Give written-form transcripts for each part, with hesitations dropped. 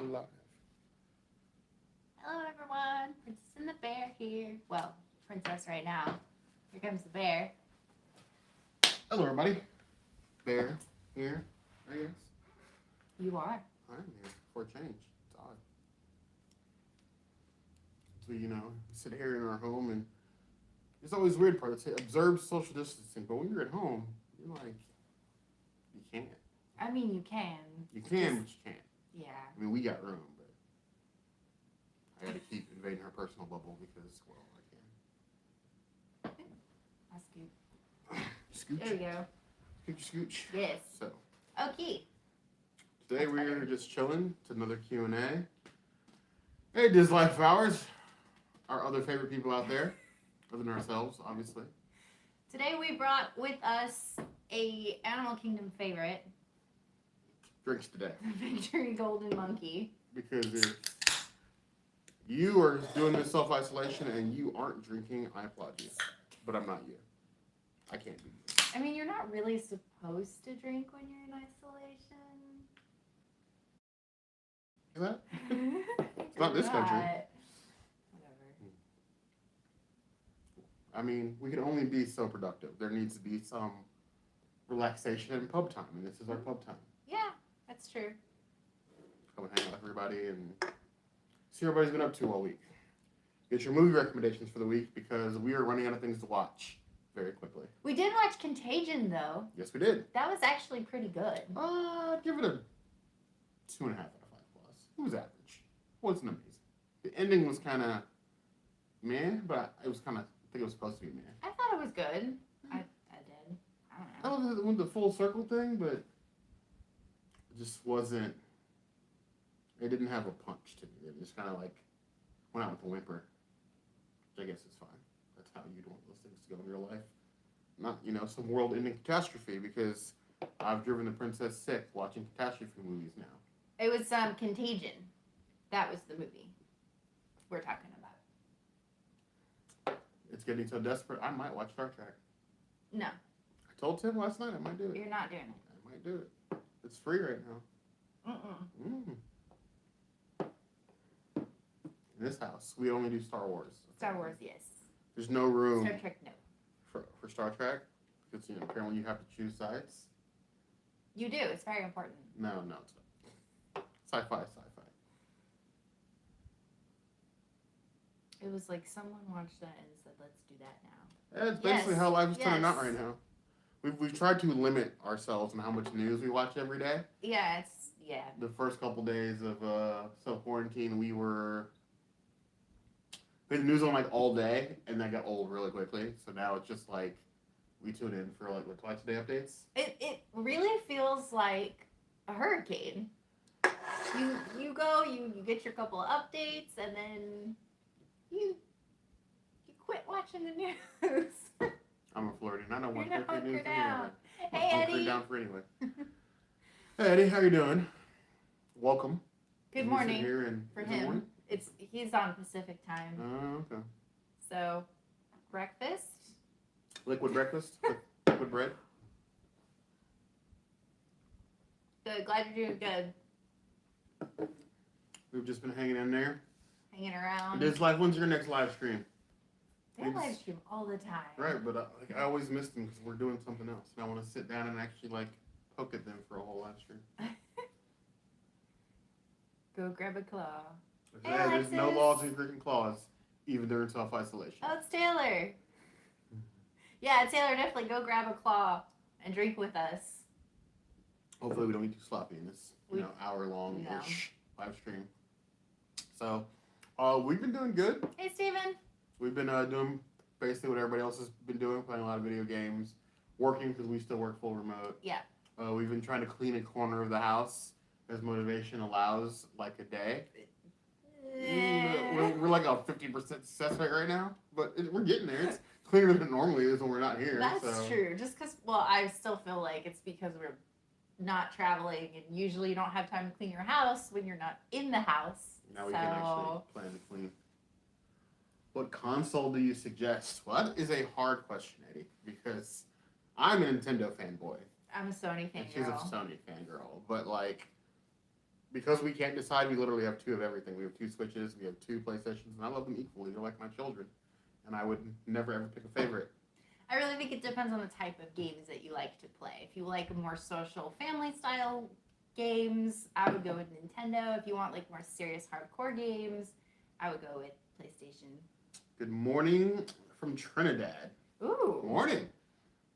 live. Hello, everyone. Princess and the Bear here. Well, Princess right now. Here comes the bear. Hello, everybody. Bear here, I guess. You are. I'm here for a change. It's odd. So, sit here in our home, and it's always weird part. It's observe social distancing, but when you're at home, you're like, you can't. I mean, you can. You can, but you can't. Yeah. I mean, we got room, but I got to keep invading her personal bubble because, well, I can. I'll scoot. Scooch. There we go. Scooch. Yes. So. Okay. Today we're just chilling. It's another Q&A. Hey, Diz Life Flowers, our other favorite people out there, other than ourselves, obviously. Today we brought with us a Animal Kingdom favorite. Drinks today. Victory Golden Monkey. Because if you are doing this self-isolation and you aren't drinking, I applaud you. But I'm not you. I can't be you. I mean, you're not really supposed to drink when you're in isolation. Is that? It's not this country. Whatever. I mean, we can only be so productive. There needs to be some relaxation and pub time, and this is our pub time. Yeah, that's true. Come and hang out with everybody and see what everybody's been up to all week. Get your movie recommendations for the week because we are running out of things to watch very quickly. We did watch Contagion, though. Yes, we did. That was actually pretty good. Give it a 2.5 out of 5 plus. It was average. It wasn't amazing. The ending was kind of meh, but it was kind of, I think it was supposed to be meh. I thought it was good. I did. I don't know. I don't know if it went the full circle thing, but it just wasn't, it didn't have a punch to me. It just kind of like went out with a whimper, which I guess is fine. That's how you'd want those things to go in your life. Not, some world-ending catastrophe, because I've driven the princess sick watching catastrophe movies now. It was Contagion. That was the movie we're talking about. It's getting so desperate, I might watch Star Trek. No. I told Tim last night I might do it. You're not doing it. I might do it. It's free right now. Mm-mm. In this house, we only do Star Wars. Star Wars, yes. There's no room Star Trek, no. for Star Trek, because apparently you have to choose sides. You do. It's very important. No, it's not. Sci-fi. It was like someone watched that and said, let's do that now. Yeah, it's basically how life is turning out right now. We've tried to limit ourselves and how much news we watch every day. Yeah, The first couple days of self-quarantine, we had the news on like all day, and that got old really quickly. So now it's just like we tune in for like twice a day updates. It really feels like a hurricane. You go, you get your couple of updates, and then you quit watching the news. I'm a Floridian. I don't watch You're country news down. anyway. Hey, Eddie. Down for anyway. Hey, Eddie, how you doing? Welcome. Good morning. Here for him. Morning? He's on Pacific time. Oh, okay. So, breakfast. Liquid breakfast. Liquid bread. Good. Glad you're doing good. We've just been hanging in there. Hanging around. When's your next live stream? They live stream all the time. Right, but I always miss them because we're doing something else, and I want to sit down and actually poke at them for a whole live stream. Go grab a claw. Hey, there's no laws in freaking claws, even during self-isolation. Oh, it's Taylor. Yeah, Taylor, definitely go grab a claw and drink with us. Hopefully we don't get too sloppy in this, hour-long-ish live stream. So, we've been doing good. Hey, Steven. We've been doing basically what everybody else has been doing, playing a lot of video games, working because we still work full remote. Yeah. We've been trying to clean a corner of the house as motivation allows, like a day. We're like a 50% success rate right now, but we're getting there. It's cleaner than it normally is when we're not here. That's true. Just because, I still feel like it's because we're not traveling, and usually you don't have time to clean your house when you're not in the house. Now we can actually plan to clean. What console do you suggest? Well, that is a hard question, Eddie, because I'm a Nintendo fanboy. I'm a Sony fangirl. She's a Sony fangirl, but because we can't decide, we literally have 2 of everything. We have 2 Switches, we have 2 PlayStations, and I love them equally. They're like my children, and I would never ever pick a favorite. I really think it depends on the type of games that you like to play. If you like more social family style games, I would go with Nintendo. If you want like more serious hardcore games, I would go with PlayStation. Good morning from Trinidad. Ooh. Morning.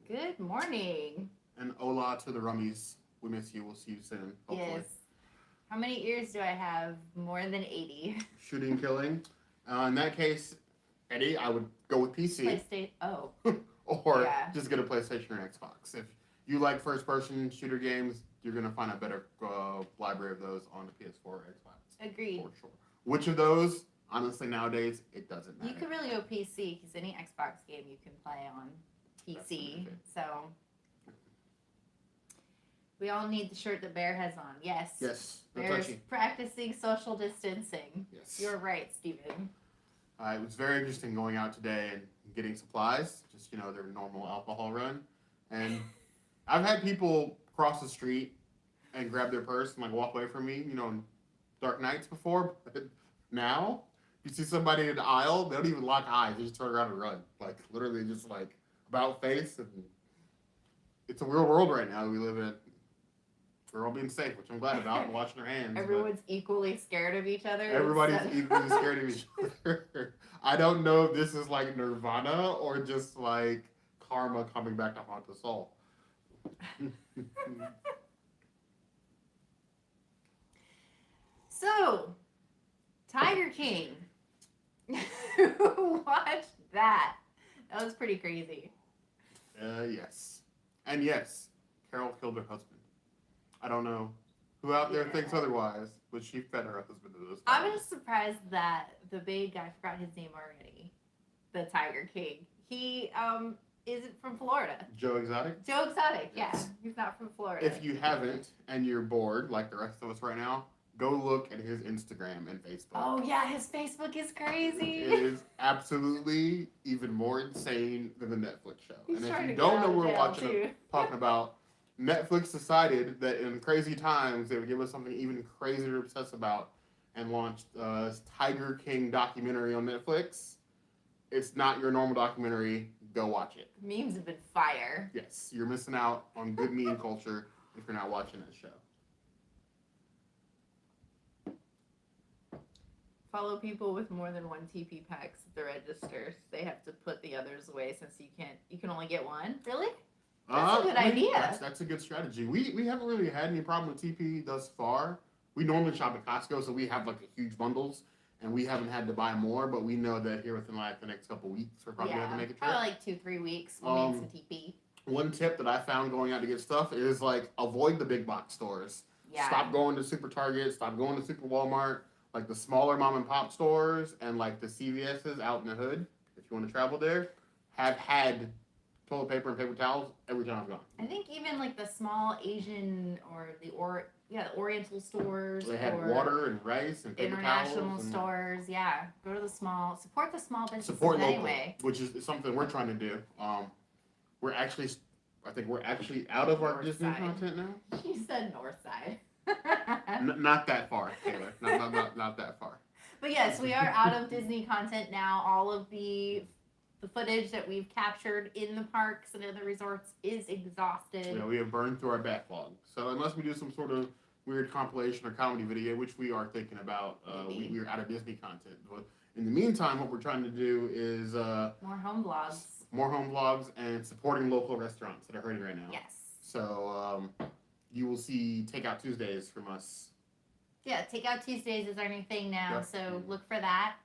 Good morning. And hola to the rummies. We miss you. We'll see you soon. Hopefully. Yes. How many ears do I have? More than 80. Shooting, killing. In that case, Eddie, I would go with PC. PlayStation. Oh. Or Yeah. just get a PlayStation or Xbox. If you like first-person shooter games, you're going to find a better library of those on the PS4 or Xbox. Agreed. For sure. Which of those? Honestly, nowadays, it doesn't matter. You could really go PC because any Xbox game you can play on PC. So we all need the shirt that Bear has on. Yes. Yes. No Bear's touchy. practicing social distancing. Yes. You're right, Steven. It was very interesting going out today and getting supplies, just, their normal alcohol run. And I've had people cross the street and grab their purse and, walk away from me, in dark nights before. But now, you see somebody in the aisle, they don't even lock eyes. They just turn around and run. Literally just, about face. And it's a weird world right now we live in. We're all being safe, which I'm glad about, and washing our hands. Everyone's equally scared of each other. Everybody's equally scared of each other. I don't know if this is nirvana or just karma coming back to haunt us all. So, Tiger King. Watch that. That was pretty crazy. Yes. And yes, Carol killed her husband. I don't know who out there thinks otherwise, but she fed her husband to those. I was just surprised that the big guy, I forgot his name already, the Tiger King, he isn't from Florida. Joe Exotic? Joe Exotic, Yes. yeah. He's not from Florida. If you haven't and you're bored, like the rest of us right now, go look at his Instagram and Facebook. Oh, yeah, his Facebook is crazy. It is absolutely even more insane than the Netflix show. He's And if trying you to don't get know out of what we're jail, talking about, Netflix decided that in crazy times they would give us something even crazier to obsess about and launched Tiger King documentary on Netflix. It's not your normal documentary. Go watch it. Memes have been fire. Yes, you're missing out on good meme culture if you're not watching that show. Follow people with more than 1 TP packs at the registers. They have to put the others away since you can only get one. Really? That's a good idea. That's a good strategy. We haven't really had any problem with TP thus far. We normally shop at Costco, so we have huge bundles, and we haven't had to buy more. But we know that here within the next couple weeks, we're probably going to make a trip. Probably 2-3 weeks. We'll need some TP. One tip that I found going out to get stuff is avoid the big box stores. Yeah. Stop going to Super Target. Stop going to Super Walmart. The smaller mom and pop stores and the CVS's out in the hood. If you want to travel there, have had toilet paper and paper towels every time I've gone. I think even the small Asian or the Oriental stores. They had or water and rice and paper international towels. And stores. Yeah, go to the support the small businesses support local, anyway. which is something we're trying to do. I think we're actually out of our North Disney side. content now. She said north side. Not that far, Taylor. Not that far. But yes, we are out of Disney content now. All of the footage that we've captured in the parks and in the resorts is exhausted. Yeah, we have burned through our backlog. So unless we do some sort of weird compilation or comedy video, which we are thinking about, we are out of Disney content. But in the meantime, what we're trying to do is more home vlogs. More home vlogs and supporting local restaurants that are hurting right now. Yes. So you will see Takeout Tuesdays from us. Yeah, Takeout Tuesdays is our new thing now, Yep. so look for that.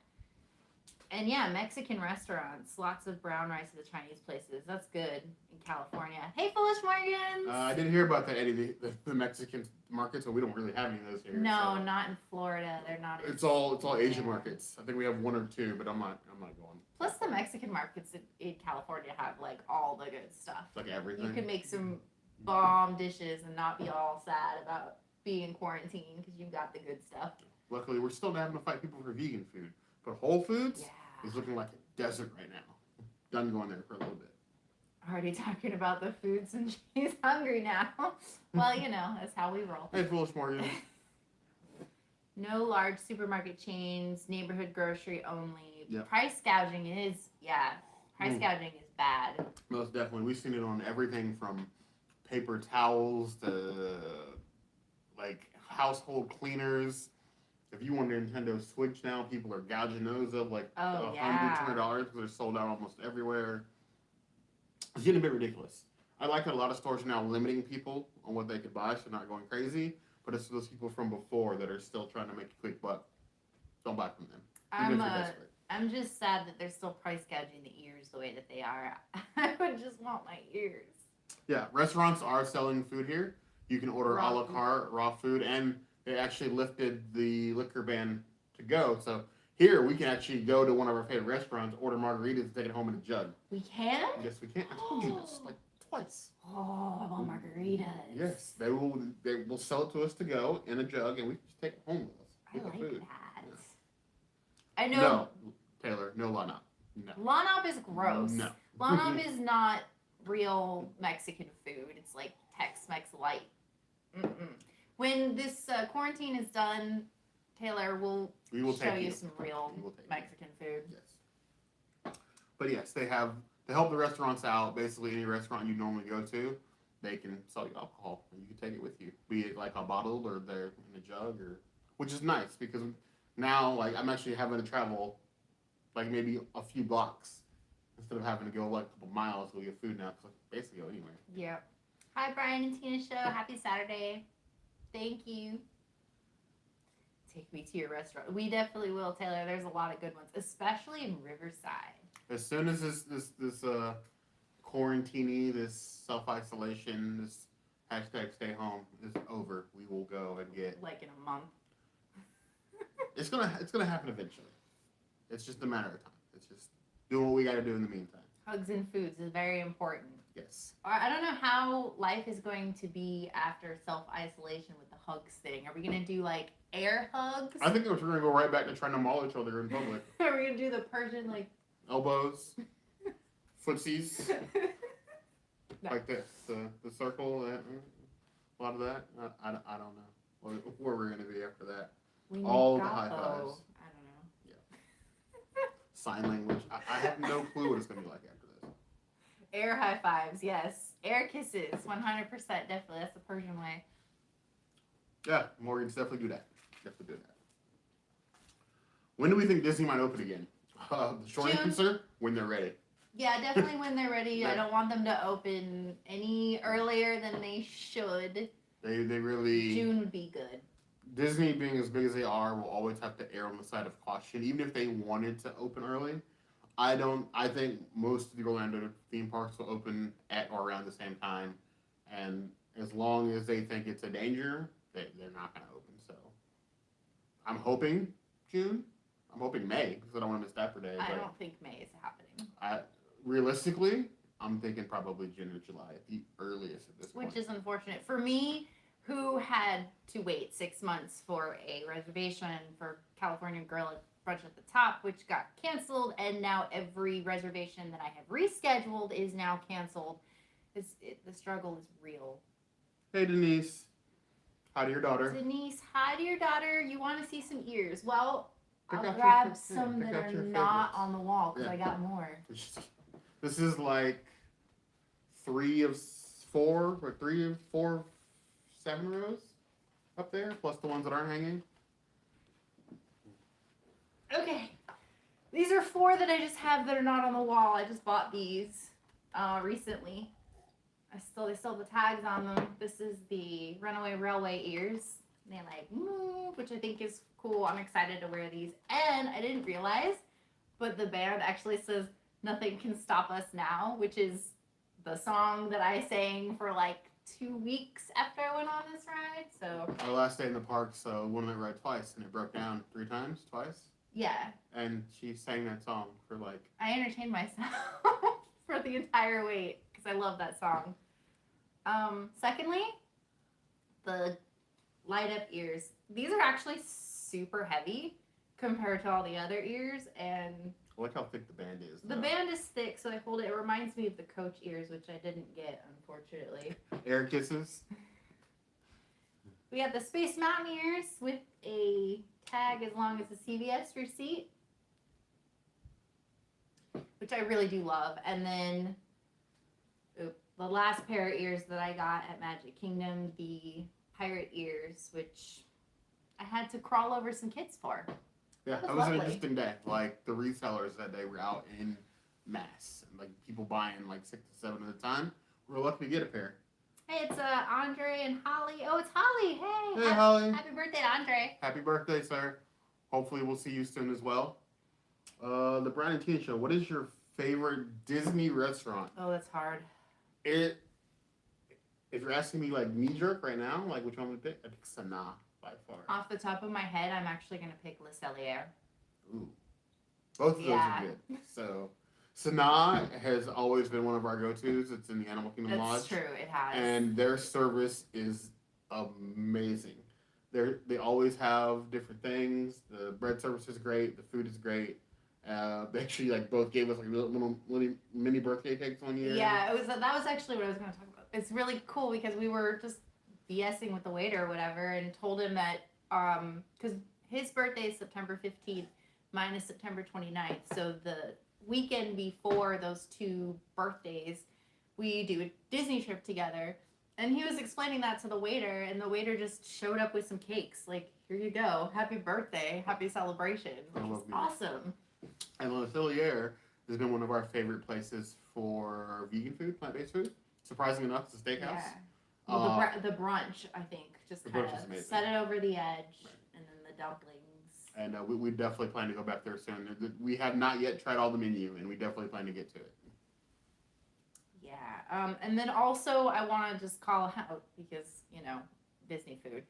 And yeah, Mexican restaurants, lots of brown rice at the Chinese places. That's good in California. Hey, Foolish Morgans! I didn't hear about that, Eddie, the Mexican markets, but we don't really have any of those here. No, so. not in Florida. They're not. It's all Asian markets. I think we have 1 or 2, but I'm not going. Plus, the Mexican markets in California have all the good stuff. Everything. You can make some bomb dishes and not be all sad about being quarantined because you've got the good stuff. Luckily, we're still having to fight people for vegan food, but Whole Foods Yeah. is looking like a desert right now. Done going there for a little bit. Already talking about the foods and she's hungry now. Well, that's how we roll. Hey, Foolish Morgan. No large supermarket chains, neighborhood grocery only. Yep. Price gouging is, price gouging is bad. Most definitely. We've seen it on everything from paper towels to like household cleaners. If you want a Nintendo Switch now, people are gouging those up like $100, $200 because they're sold out almost everywhere. It's getting a bit ridiculous. I like that a lot of stores are now limiting people on what they could buy, so not going crazy. But it's those people from before that are still trying to make a quick buck. Don't buy from them. I'm just sad that they're still price gouging the ears the way that they are. I would just want my ears. Yeah, restaurants are selling food here. You can order a la carte, raw food, and they actually lifted the liquor ban to go. So here we can actually go to one of our favorite restaurants, order margaritas, and take it home in a jug. We can? Yes, we can. I told you this like twice. Oh, I want margaritas. Yes, they will sell it to us to go in a jug, and we can just take it home with us. I like food. that. Yeah. I know. No, Taylor, no Lanop. No. Lanop is gross. No. Lanop is not real Mexican food. It's like Tex-Mex light. Mm-mm. When this quarantine is done, Taylor, we will show you some real Mexican food. Yes. But yes, they help the restaurants out. Basically, any restaurant you normally go to, they can sell you alcohol, and you can take it with you, be it like a bottle or they're in a jug, which is nice because now like I'm actually having to travel like maybe a few blocks instead of having to go like a couple miles to go get food now because I can basically go anywhere. Yeah. Hi, Brian and Tina Show. Happy Saturday. Thank you. Take me to your restaurant. We definitely will, Taylor. There's a lot of good ones, especially in Riverside. As soon as this quarantine, this self-isolation, this hashtag stay home is over, we will go and get like in a month. It's gonna happen eventually. It's just a matter of time. It's just doing what we got to do in the meantime. Hugs and foods is very important. Yes. I don't know how life is going to be after self-isolation with the hugs thing. Are we going to do like air hugs? I think we're going to go right back to trying to maul each other in public. Are we going to do the Persian like... Elbows, footsies, like this, the circle, a lot of that. I don't know where we're going to be after that. All the high fives. I don't know. Yeah. Sign language. I have no clue what it's going to be like after this. Air high fives, yes. Air kisses, 100%, definitely. That's the Persian way. Yeah, Morgan's definitely do that. Definitely do that. When do we think Disney might open again? The short answer, when they're ready. Yeah, definitely when they're ready. I don't want them to open any earlier than they should. They really... June would be good. Disney, being as big as they are, will always have to err on the side of caution. Even if they wanted to open early, I think most of the Orlando theme parks will open at or around the same time. And as long as they think it's a danger, they're not going to open. So I'm hoping June. I'm hoping May because I don't want to miss Dapper Day. I don't think May is happening. Realistically, I'm thinking probably June or July at the earliest at this point. Which is unfortunate. For me, who had to wait 6 months for a reservation for California Grill at Brunch at the Top, which got canceled, and now every reservation that I have rescheduled is now canceled. The struggle is real. Hey, Denise. Hi to your daughter. Denise, hi to your daughter. You want to see some ears? Well, I'll grab grab some that are not on the wall because I got more. This is like 3 of 4 or 3 of 4, 7 rows up there, plus the ones that aren't hanging. Okay. These are 4 that I just have that are not on the wall. I just bought these recently. They still have the tags on them. This is the Runaway Railway ears. They like move, which I think is cool. I'm excited to wear these. And I didn't realize, but the band actually says "Nothing Can Stop Us Now," which is the song that I sang for like 2 weeks after I went on this ride. So our last day in the park, so went on that ride twice, and it broke down 3 times, twice. Yeah. And she sang that song for like... I entertained myself for the entire wait because I love that song. Secondly, the light up ears. These are actually super heavy compared to all the other ears, and I like how thick the band is. The band is thick, so I hold it. It reminds me of the Coach ears, which I didn't get, unfortunately. Air kisses. We have the Space Mountain ears with a tag as long as a CVS receipt, which I really do love. And then the last pair of ears that I got at Magic Kingdom, the pirate ears, which I had to crawl over some kids for. Yeah, that was an interesting day. Like, the resellers that day were out in mass. And, like, people buying, like, 6 to 7 at a time. We were lucky to get a pair. Hey, it's Andre and Holly. Oh, it's Holly. Hey. Hey, Holly. Happy birthday to Andre. Happy birthday, sir. Hopefully we'll see you soon as well. The Brian and Tina Show. What is your favorite Disney restaurant? Oh, that's hard. If you're asking me, like, knee-jerk right now, like, which one would I pick? I pick Sanaa by far. Off the top of my head, I'm actually going to pick Le Cellier. Ooh. Both of those are good. So, Sanaa has always been one of our go-tos. It's in the Animal Kingdom Lodge. That's true. It has. And their service is amazing. They always have different things. The bread service is great. The food is great. They actually like both gave us like little mini birthday cakes one year. Yeah, that was actually what I was going to talk about. It's really cool because we were just BSing with the waiter or whatever and told him that because his birthday is September 15th, mine is September 29th. So the weekend before those two birthdays, we do a Disney trip together. And he was explaining that to the waiter, and the waiter just showed up with some cakes. Like, here you go. Happy birthday. Happy celebration. Which is awesome. And Le Cellier has been one of our favorite places for vegan food, plant-based food. Surprising enough, it's a steakhouse. Yeah. Well, the brunch, I think, just kind of set it over the edge, right. And then the dumplings. And we definitely plan to go back there soon. We have not yet tried all the menu, and we definitely plan to get to it. Yeah, and then also I want to just call out, because, you know, Disney food,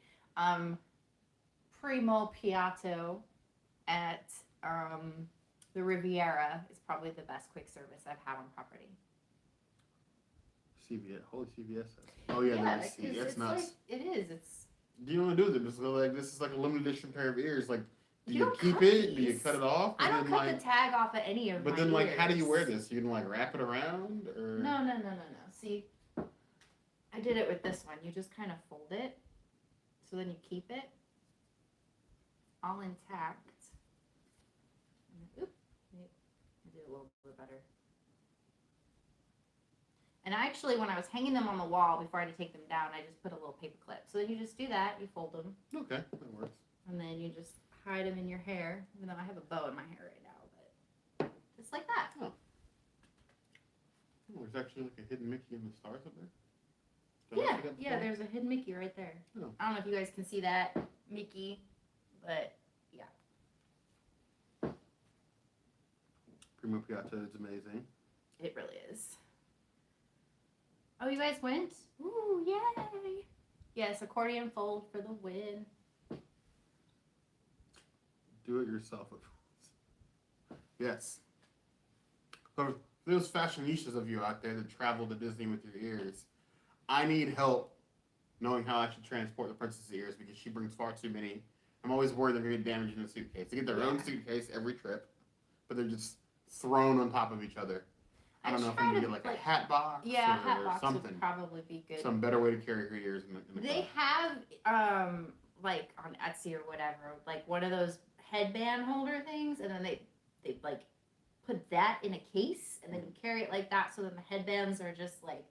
Primo Piatto at the Riviera is probably the best quick service I've had on property. CVS, holy CVS. Oh yeah, that's nuts. Like, it is. It's. Do you want to do with it? Just go like, this is like a limited edition pair of ears. Like, do you keep it? Do you cut it off? I don't cut the tag off of any of my ears. But then, like, how do you wear this? You can like wrap it around, or no. See, I did it with this one. You just kind of fold it, so then you keep it all intact. Oop, I did a little bit better. And actually, when I was hanging them on the wall before I had to take them down, I just put a little paper clip. So then you just do that. You fold them. Okay, that works. And then you just hide them in your hair. Even though I have a bow in my hair right now, but just like that. Oh. There's actually like a hidden Mickey in the stars up there. Yeah, there's a hidden Mickey right there. Oh. I don't know if you guys can see that Mickey, but yeah. Primo Piatto is amazing. It really is. Oh, you guys went? Ooh, yay! Yes, accordion fold for the win. Do it yourself. Yes. So those fashionistas of you out there that travel to Disney with your ears, I need help knowing how I should transport the princess's ears because she brings far too many. I'm always worried they're going to get damaged in the suitcase. They get their own suitcase every trip, but they're just thrown on top of each other. I don't know if we can get like a hat box or hat box something. Would probably be good. Some better way to carry her ears in the They car. have, like on Etsy or whatever, like one of those headband holder things, and then they like put that in a case, and then you carry it like that, so then the headbands are just like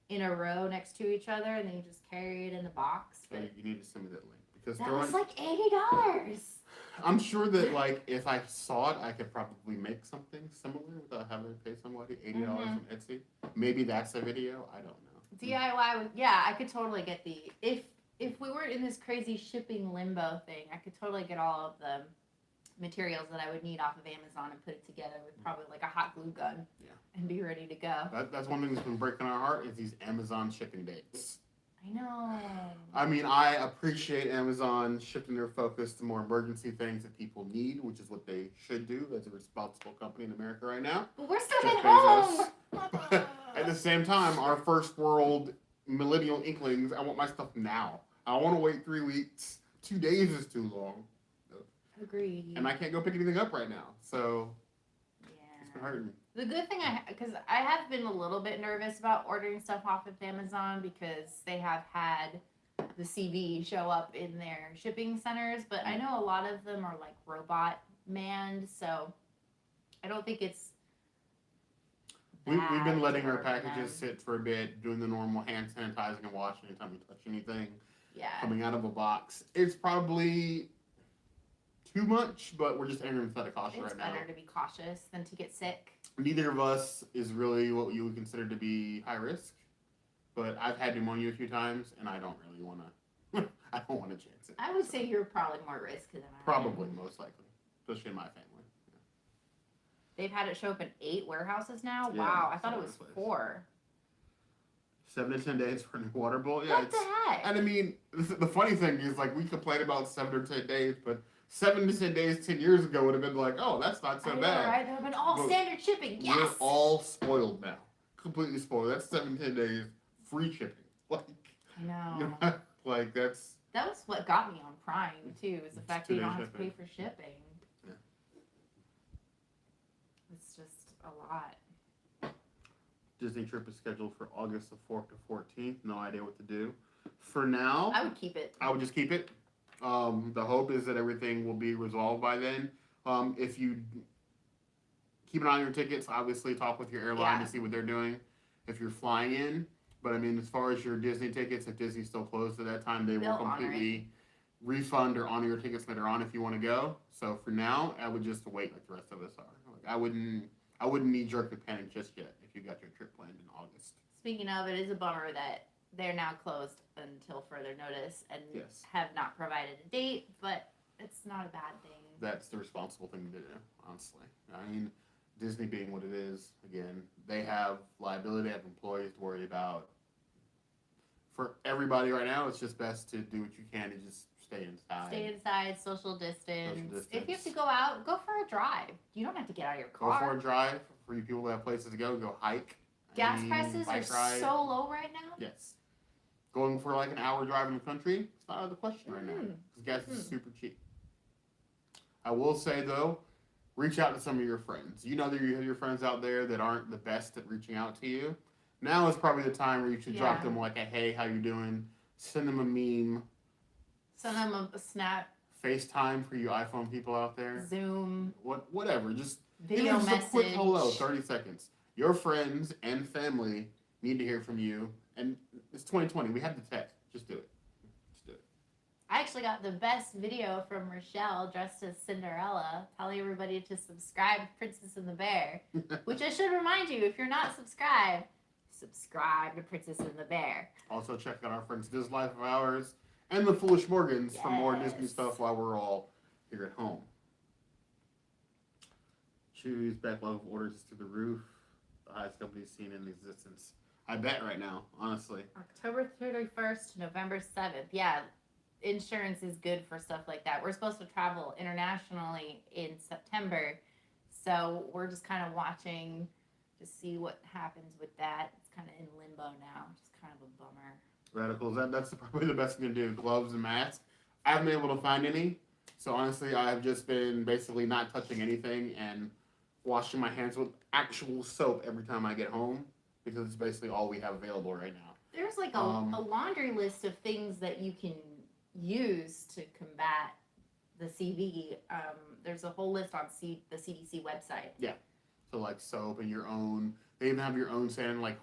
in a row next to each other, and then you just carry it in the box. So you need to send me that link because that was like $80. I'm sure that like if I saw it, I could probably make something similar without having to pay somebody $80 on Etsy. Maybe that's a video. I don't know. DIY, yeah, I could totally get if we weren't in this crazy shipping limbo thing, I could totally get all of the materials that I would need off of Amazon and put it together with probably like a hot glue gun. Yeah. And be ready to go. That's one thing that's been breaking our heart is these Amazon shipping dates. I know. I mean, I appreciate Amazon shifting their focus to more emergency things that people need, which is what they should do as a responsible company in America right now. But we're stuck at home. At the same time, our first world millennial inklings, I want my stuff now. I don't want to wait 3 weeks. 2 days is too long. Agreed. And I can't go pick anything up right now, so it's been hurting me. The good thing because I have been a little bit nervous about ordering stuff off of Amazon because they have had the CV show up in their shipping centers, but I know a lot of them are like robot manned, so I don't think it's We've bad been to letting our order them. packages sit for a bit, doing the normal hand sanitizing and washing anytime we touch anything Yeah. coming out of a box. It's probably too much, but we're just erring instead of caution It's right now. better to be cautious than to get sick. Neither of us is really what you would consider to be high risk, but I've had pneumonia a few times, and I don't really want to. I don't want to chance it. I would say you're probably more risk than I am. Probably, most likely, especially in my family. They've had it show up in 8 warehouses now. Yeah, Wow, I it's thought all it over was the place. 4. 7 to 10 days for a new water bowl. Yeah, What the heck? And I mean, the funny thing is, like, we complain about 7 or 10 days, but 7 to 10 days 10 years ago would have been like, oh, that's not so I know, bad. right? They would have been all But standard shipping. Yes. We're all spoiled now. Completely spoiled. That's 7 to 10 days free shipping. Like, I know. you know, like that's. That was what got me on Prime too, is the fact that you 2-day don't have to pay shipping. for shipping. Yeah. It's just a lot. Disney trip is scheduled for August the 4th to 14th. No idea what to do. For now, I would keep it. I would just keep it. The hope is that everything will be resolved by then. If you keep an eye on your tickets, obviously talk with your airline Yeah. to see what they're doing if you're flying in. But I mean, as far as your Disney tickets, if Disney's still closed at that time, they will They'll honor completely refund or honor your tickets later on if you want to go. So for now, I would just wait like the rest of us are. Like I wouldn't knee jerk to panic just yet if you got your trip planned in August. Speaking of, it is a bummer that they're now closed until further notice and Yes. have not provided a date, but it's not a bad thing. That's the responsible thing to do, honestly. I mean, Disney being what it is, again, they have liability, they have employees to worry about. For everybody right now, it's just best to do what you can to just stay inside. Stay inside, social distance. distance. If you have to go out, go for a drive. You don't have to get out of your Go car. for a drive. For you people that have places to go hike. Gas any prices are bike ride. so low right now. Yes. Going for like an hour drive in the country, it's not out of the question right now. Mhm. Because gas is super cheap. I will say, though, reach out to some of your friends. You know that you have your friends out there that aren't the best at reaching out to you. Now is probably the time where you should drop Yeah. them like a, hey, how you doing? Send them a meme. Send them a snap, FaceTime for you iPhone people out there. Zoom, Whatever. Just video even just message. a quick hello, 30 seconds. Your friends and family need to hear from you. And it's 2020. We have the tech. Just do it. Just do it. I actually got the best video from Rochelle dressed as Cinderella, telling everybody to subscribe to Princess and the Bear. Which I should remind you, if you're not subscribed, subscribe to Princess and the Bear. Also, check out our friends Diz Life of Ours and the Foolish Morgans for more Disney Yes. stuff while we're all here at home. Choose backlog of orders is through the roof. The highest company's seen in existence. I bet right now, honestly. October 31st to November 7th. Yeah, insurance is good for stuff like that. We're supposed to travel internationally in September, so we're just kind of watching to see what happens with that. It's kind of in limbo now, which is kind of a bummer. Radicals, that's probably the best thing to do. Gloves and masks. I haven't been able to find any. So honestly, I've just been basically not touching anything and washing my hands with actual soap every time I get home because it's basically all we have available right now. There's like a laundry list of things that you can use to combat the CV. There's a whole list on the CDC website. So like soap and your own. They even have your own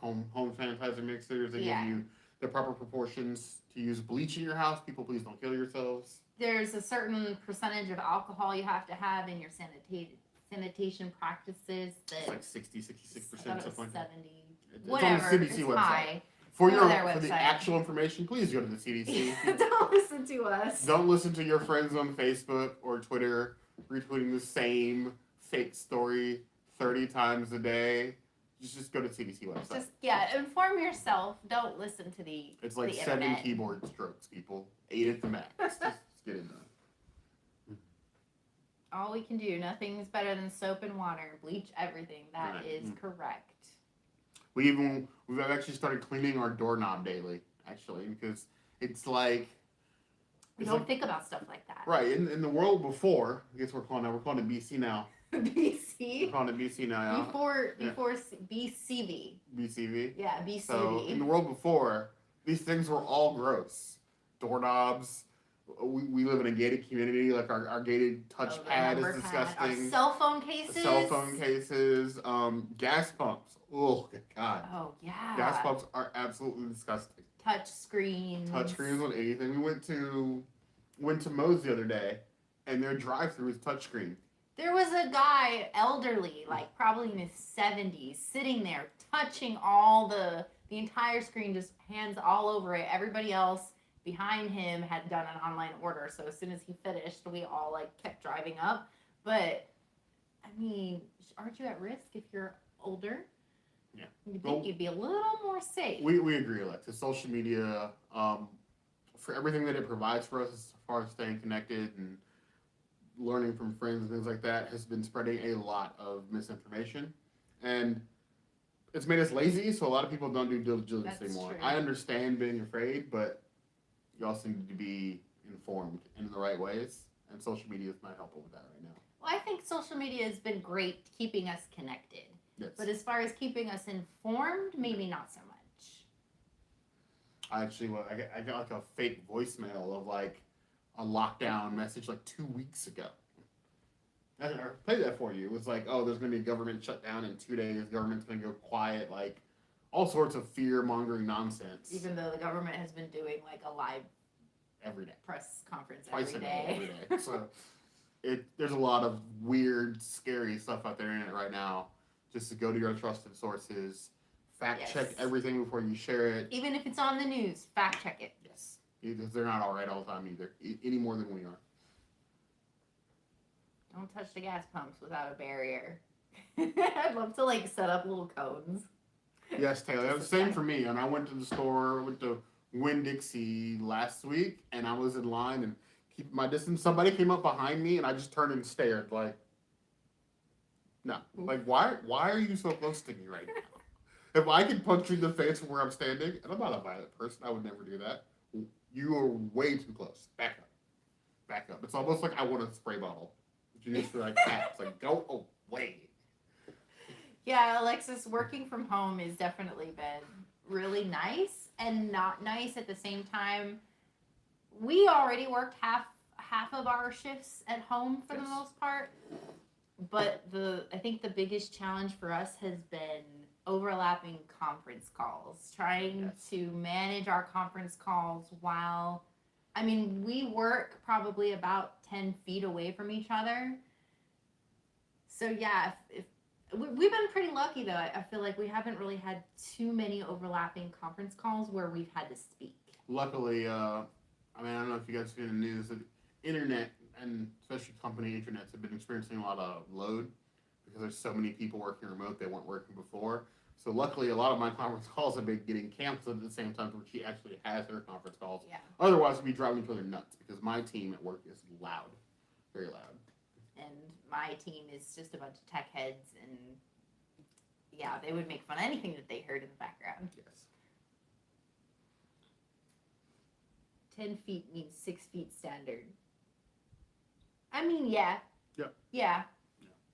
home sanitizer mixers. They Yeah. give you the proper proportions to use bleach in your house. People, please don't kill yourselves. There's a certain percentage of alcohol you have to have in your sanitation practices. That It's like 60, 66%, I thought it something was like that. 70. It's Whatever. on the CDC it's website. high. For Go to their for the website. actual information, please go to the CDC. Don't listen to us. Don't listen to your friends on Facebook or Twitter retweeting the same fake story 30 times a day. Just go to CDC website. Just inform yourself. Don't listen to the It's like the 7 internet. keyboard strokes, people. 8 at the max. Just get it done. All we can do. Nothing's better than soap and water. Bleach everything. That Right. is correct. We've actually started cleaning our doorknob daily, actually, because it's like We it's don't like, think about stuff like that. right in the world before. I guess we're calling it BC now. We're BC. calling it BC now. Before Yeah. BCV. BCV. Yeah, BCV. So in the world before, these things were all gross. doorknobs. We live in a gated community. Like our gated The touchpad number is pad. Our disgusting. cell phone cases. Cell phone cases, gas pumps. Oh God, Oh yeah. gas pumps are absolutely disgusting. Touch screens. Touch screens on anything. We went to Moe's the other day, and their drive-through is touchscreen. There was a guy, elderly, like probably in his 70s, sitting there touching all the entire screen, just hands all over it. Everybody else behind him had done an online order, so as soon as he finished, we all like kept driving up. But I mean, aren't you at risk if you're older? Yeah. You'd think you'd be a little more safe. We agree, Alexis. Social media, for everything that it provides for us as far as staying connected and learning from friends and things like that, has been spreading a lot of misinformation. And it's made us lazy, so a lot of people don't do due diligence anymore. True. I understand being afraid, but you also need to be informed in the right ways, and social media is not helpful with that right now. Well, I think social media has been great keeping us connected. Yes. But as far as keeping us informed, maybe not so much. I actually, I got like a fake voicemail of like a lockdown message like 2 weeks ago. I played that for you. It was like, oh, there's going to be a government shutdown in 2 days. Government's going to go quiet. Like all sorts of fear-mongering nonsense. Even though the government has been doing like a live every day, press conference twice every a day, day. every day. So there's a lot of weird, scary stuff out there in it right now. Just to go to your trusted sources, fact check everything before you share it. Even if it's on the news, fact check it. Yes, because they're not all right all the time either, any more than we are. Don't touch the gas pumps without a barrier. I'd love to like set up little cones. Yes, Taylor. That was the same for me. And I went to the store, went to Winn-Dixie last week, and I was in line and keep my distance. Somebody came up behind me, and I just turned and stared like, no. Like, why are you so close to me right now? If I could punch you in the face from where I'm standing, and I'm not a violent person, I would never do that. You are way too close. Back up. Back up. It's almost like I want a spray bottle. You just like that. It's like, go away. Yeah, Alexis, working from home has definitely been really nice and not nice at the same time. We already worked half of our shifts at home for the most part. But I think the biggest challenge for us has been overlapping conference calls, trying to manage our conference calls while, I mean, we work probably about 10 feet away from each other. So yeah, if we've been pretty lucky though. I feel like we haven't really had too many overlapping conference calls where we've had to speak. Luckily, I don't know if you guys see in the news, the internet and especially company internets have been experiencing a lot of load because there's so many people working remote they weren't working before. So luckily, a lot of my conference calls have been getting canceled at the same time where she actually has her conference calls. Yeah. Otherwise, we'd be driving each other nuts because my team at work is loud, very loud. And my team is just a bunch of tech heads, and yeah, they would make fun of anything that they heard in the background. Yes. 10 feet means 6 feet standard. I mean, yeah. Yep. Yeah.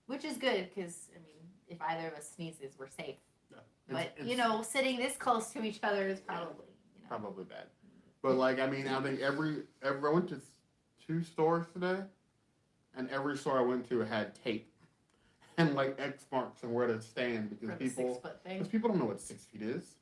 Which is good because, I mean, if either of us sneezes, we're safe. Yeah. But, sitting this close to each other is probably, Probably bad. But, I think I went to 2 stores today, and every store I went to had tape and, X marks and where to stand because people don't know what 6 feet is.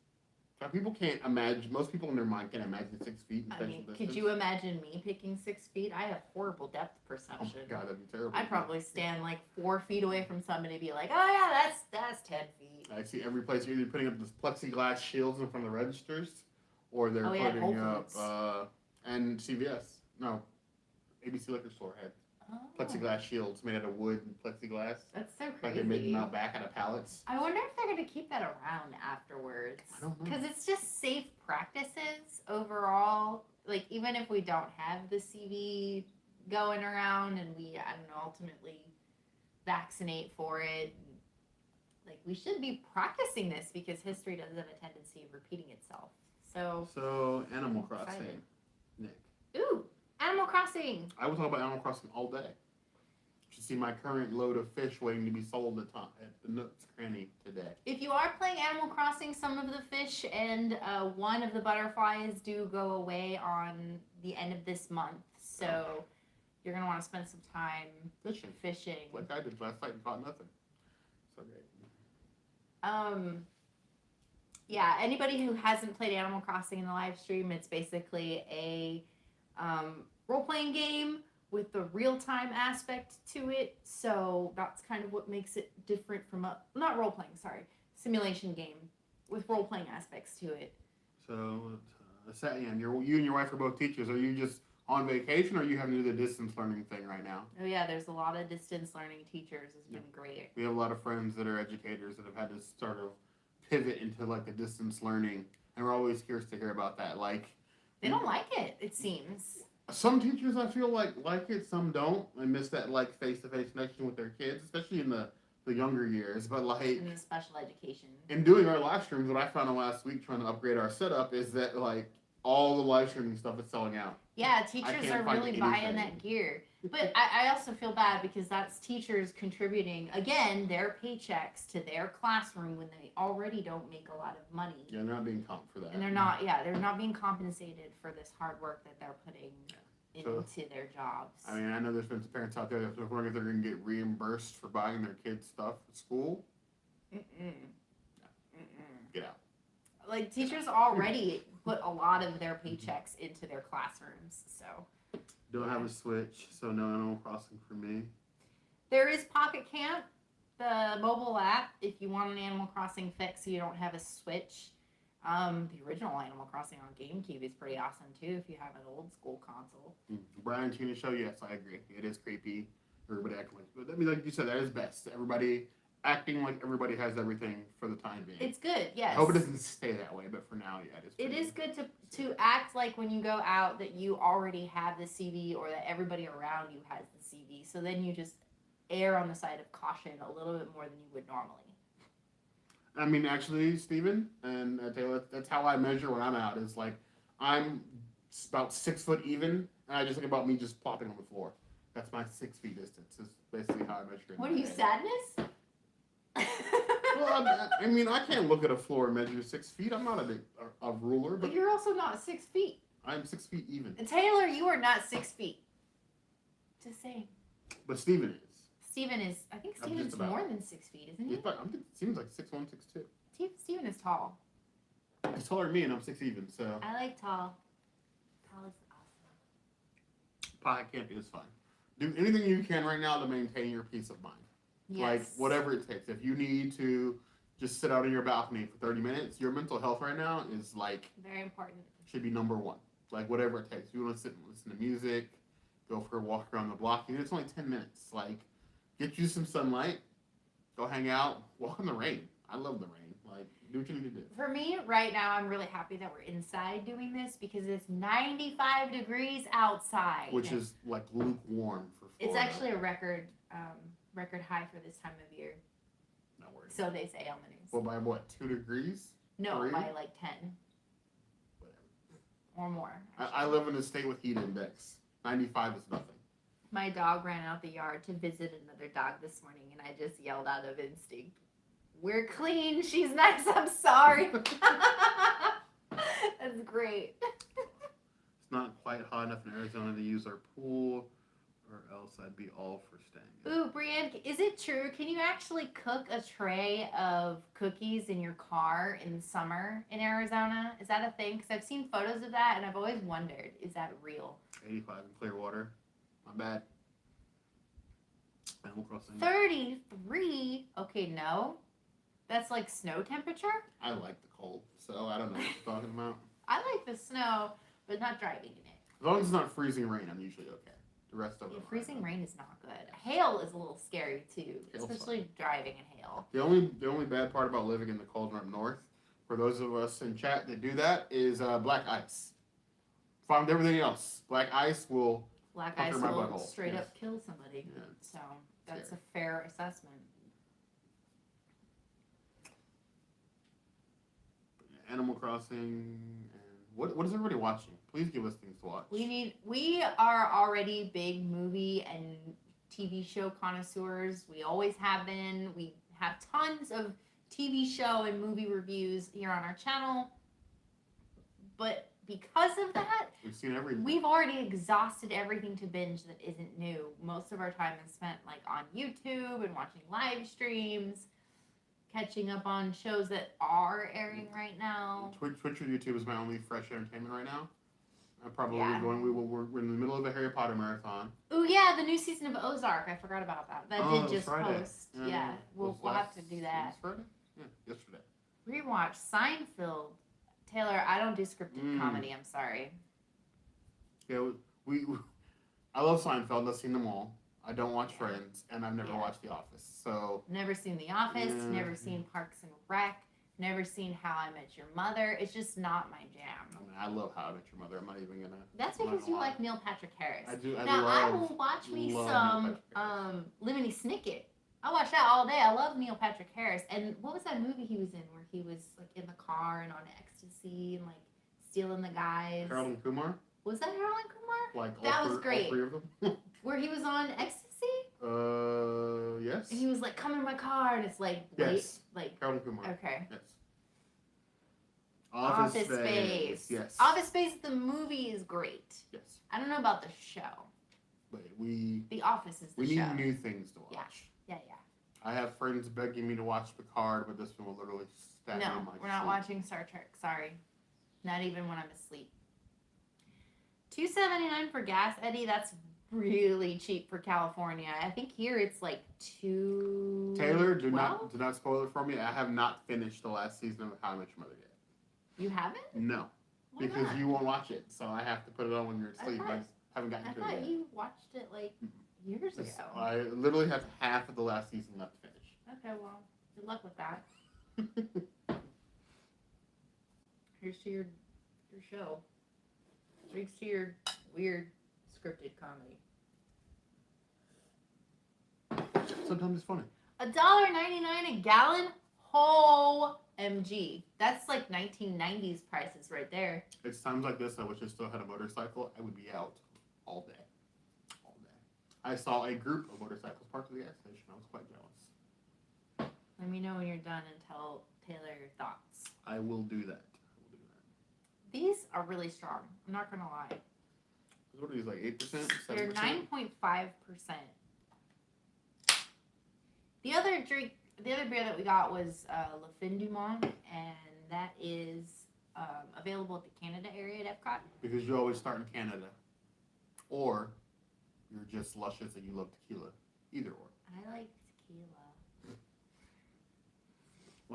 People can't imagine. Most people in their mind can't imagine 6 feet. I mean, could you imagine me picking 6 feet? I have horrible depth perception. Oh my God, that'd be terrible. I'd probably stand 4 feet away from somebody and be like, "Oh yeah, that's 10 feet." I see every place you're either putting up this plexiglass shields in front of the registers, or they're putting up and CVS. No, ABC Liquor Store had plexiglass shields made out of wood and plexiglass. That's so crazy. Like they made them out back out of pallets. I wonder if they're going to keep that around afterwards. I don't know. Because it's just safe practices overall. Even if we don't have the CV going around and we, ultimately vaccinate for it, we should be practicing this because history does have a tendency of repeating itself. So Animal Crossing, Nick. Ooh, Animal Crossing. I will talk about Animal Crossing all day. should see my current load of fish waiting to be sold at the Nook's Cranny today. If you are playing Animal Crossing, some of the fish and one of the butterflies do go away on the end of this month. So you're going to want to spend some time fishing. Like I did last night and caught nothing. So great. Yeah, anybody who hasn't played Animal Crossing in the live stream, it's basically a role-playing game with the real-time aspect to it. So that's kind of what makes it different from not role-playing, sorry, simulation game with role-playing aspects to it. So, Satyan, you and your wife are both teachers. Are you just on vacation, or are you having to do the distance learning thing right now? Oh yeah, there's a lot of distance learning teachers. It's been great. We have a lot of friends that are educators that have had to sort of pivot into like the distance learning, and we're always curious to hear about that. Like, they don't like it seems. Some teachers I feel like it, some don't. I miss that like face-to-face connection with their kids, especially in the younger years. But like in the special education. In doing our live streams, what I found out last week trying to upgrade our setup is that like all the live streaming stuff is selling out. Yeah, teachers are really buying that gear. But I also feel bad because that's teachers contributing, again, their paychecks to their classroom when they already don't make a lot of money. Yeah, they're not being comped for that. And they're not being compensated for this hard work that they're putting into their jobs. I mean, I know there's been some parents out there that are wondering if they're going to get reimbursed for buying their kids stuff at school. Get out. Like, teachers already put a lot of their paychecks into their classrooms, so. Don't have a Switch, so no Animal Crossing for me. There is Pocket Camp, the mobile app, if you want an Animal Crossing fix so you don't have a Switch. The original Animal Crossing on GameCube is pretty awesome, too, if you have an old school console. Brian Tina show, yes, I agree. It is creepy. Everybody acting like, but I mean, like you said, that is best. Everybody acting like everybody has everything for the time being. It's good, yes. I hope it doesn't stay that way, but for now, yeah, it is good to act like when you go out that you already have the CV or that everybody around you has the CV. So then you just err on the side of caution a little bit more than you would normally. I mean, actually, Steven and Taylor, that's how I measure when I'm out. Is like I'm about 6 foot even, and I just think about me just plopping on the floor. That's my 6 feet distance. Is basically how I measure it. What are you, sadness? Well, I mean, I can't look at a floor and measure 6 feet. I'm not a ruler, but you're also not 6 feet. I'm 6 feet even. And Taylor, you are not 6 feet. Just saying. But Steven is. Steven is. I think Steven's more than 6 feet, isn't he? Seems like 6'1", 6'2". Steven is tall. He's taller than me, and I'm 6 even. So I like tall. Tall is awesome. Pocket Camp is fun. Do anything you can right now to maintain your peace of mind. Yes. Like, whatever it takes. If you need to just sit out on your balcony for 30 minutes, your mental health right now is, like... very important. Should be number one. Like, whatever it takes. If you want to sit and listen to music, go for a walk around the block. Even if it's only 10 minutes. Like, get you some sunlight. Go hang out. Walk in the rain. I love the rain. Like, do what you need to do. For me, right now, I'm really happy that we're inside doing this because it's 95 degrees outside. Which is, like, lukewarm for Florida. It's actually a record high for this time of year. Not worried. So they say on the news. Well, by what, 2 degrees? No, 3? by like 10. Whatever. Or more. I live in a state with heat index. 95 is nothing. My dog ran out the yard to visit another dog this morning, and I just yelled out of instinct, "We're clean, she's nice, I'm sorry." That's great. It's not quite hot enough in Arizona to use our pool, or else I'd be all for staying. Ooh, Brienne, is it true? Can you actually cook a tray of cookies in your car in summer in Arizona? Is that a thing? Because I've seen photos of that, and I've always wondered, is that real? 85 in Clearwater. My bad. Animal Crossing. 33? Okay, no. That's like snow temperature? I like the cold, so I don't know what you're talking about. I like the snow, but not driving in it. As long as it's not freezing rain, I'm usually okay. The rest of it. Freezing rain is not good. Hail is a little scary too, Hail's especially driving in hail. The only bad part about living in the cold and up north, for those of us in chat that do that, is black ice. Found everything else. Black ice will. Black ice will butthole. straight up kill somebody. Yeah. So that's a fair assessment. Animal Crossing. And what is everybody watching? Please give us things to watch. We are already big movie and TV show connoisseurs. We always have been. We have tons of TV show and movie reviews here on our channel. But because of that, We've seen everything. we've already exhausted everything to binge that isn't new. Most of our time is spent like on YouTube and watching live streams, catching up on shows that are airing right now. Twitch or YouTube is my only fresh entertainment right now. I'm probably Yeah. we're in the middle of a Harry Potter marathon. Oh yeah, the new season of Ozark. I forgot about that. That Oh, did it was just Friday. post. Yeah, we'll have to do that. Was Friday? Yeah, yesterday. Rewatch Seinfeld. Taylor, I don't do scripted comedy. I'm sorry. Yeah, I love Seinfeld. I've seen them all. I don't watch Friends, and I've never watched The Office. So Never seen The Office. Yeah. Never seen Parks and Rec. Never seen How I Met Your Mother. It's just not my jam. I love How I Met Your Mother. I'm not even gonna. That's I'm not because gonna you lie. like Neil Patrick Harris. I do. I will watch me love some Neil Patrick Lemony Snicket. I watch that all day. I love Neil Patrick Harris. And what was that movie he was in where he was like in the car and on ecstasy and like stealing the guys? Harold and Kumar. Was that Harold and Kumar? Like That all was great. All three of them. Where he was on ecstasy? Yes. And he was like, come in my car, and it's like, Yes. like, Harold and Kumar. okay. Yes. Office Space. Yes. Office Space, the movie is great. Yes. I don't know about the show. But we The Office is the need show. new things to watch. Yeah. I have friends begging me to watch Picard, but this one will literally stab me No, in my we're not sleep. watching Star Trek. Sorry. Not even when I'm asleep. $2.79 for gas, Eddie. That's really cheap for California. I think here it's like $2. Taylor, do not spoil it for me. I have not finished the last season of How I Met Your Mother yet. You haven't? No, Why because not? you won't watch it, so I have to put it on when you're I asleep. I thought- just haven't gotten I to thought it yet. you watched it like years It's- ago. I literally have half of the last season left to finish. Okay, well, good luck with that. Here's to your show. Drinks to your weird scripted comedy. Sometimes it's funny. $1.99 a gallon? OMG. That's like 1990s prices right there. It's times like this I wish I still had a motorcycle. I would be out all day. All day. I saw a group of motorcycles parked at the gas station. I was quite jealous. Let me know when you're done and tell Taylor your thoughts. I will do that. These are really strong. I'm not gonna lie. What are these, like 8%? 7%? They're 9.5%. The other beer that we got was Le Fin du Monde, and that is available at the Canada area at Epcot. Because you always start in Canada. Or you're just luscious and you love tequila. Either or. I like tequila.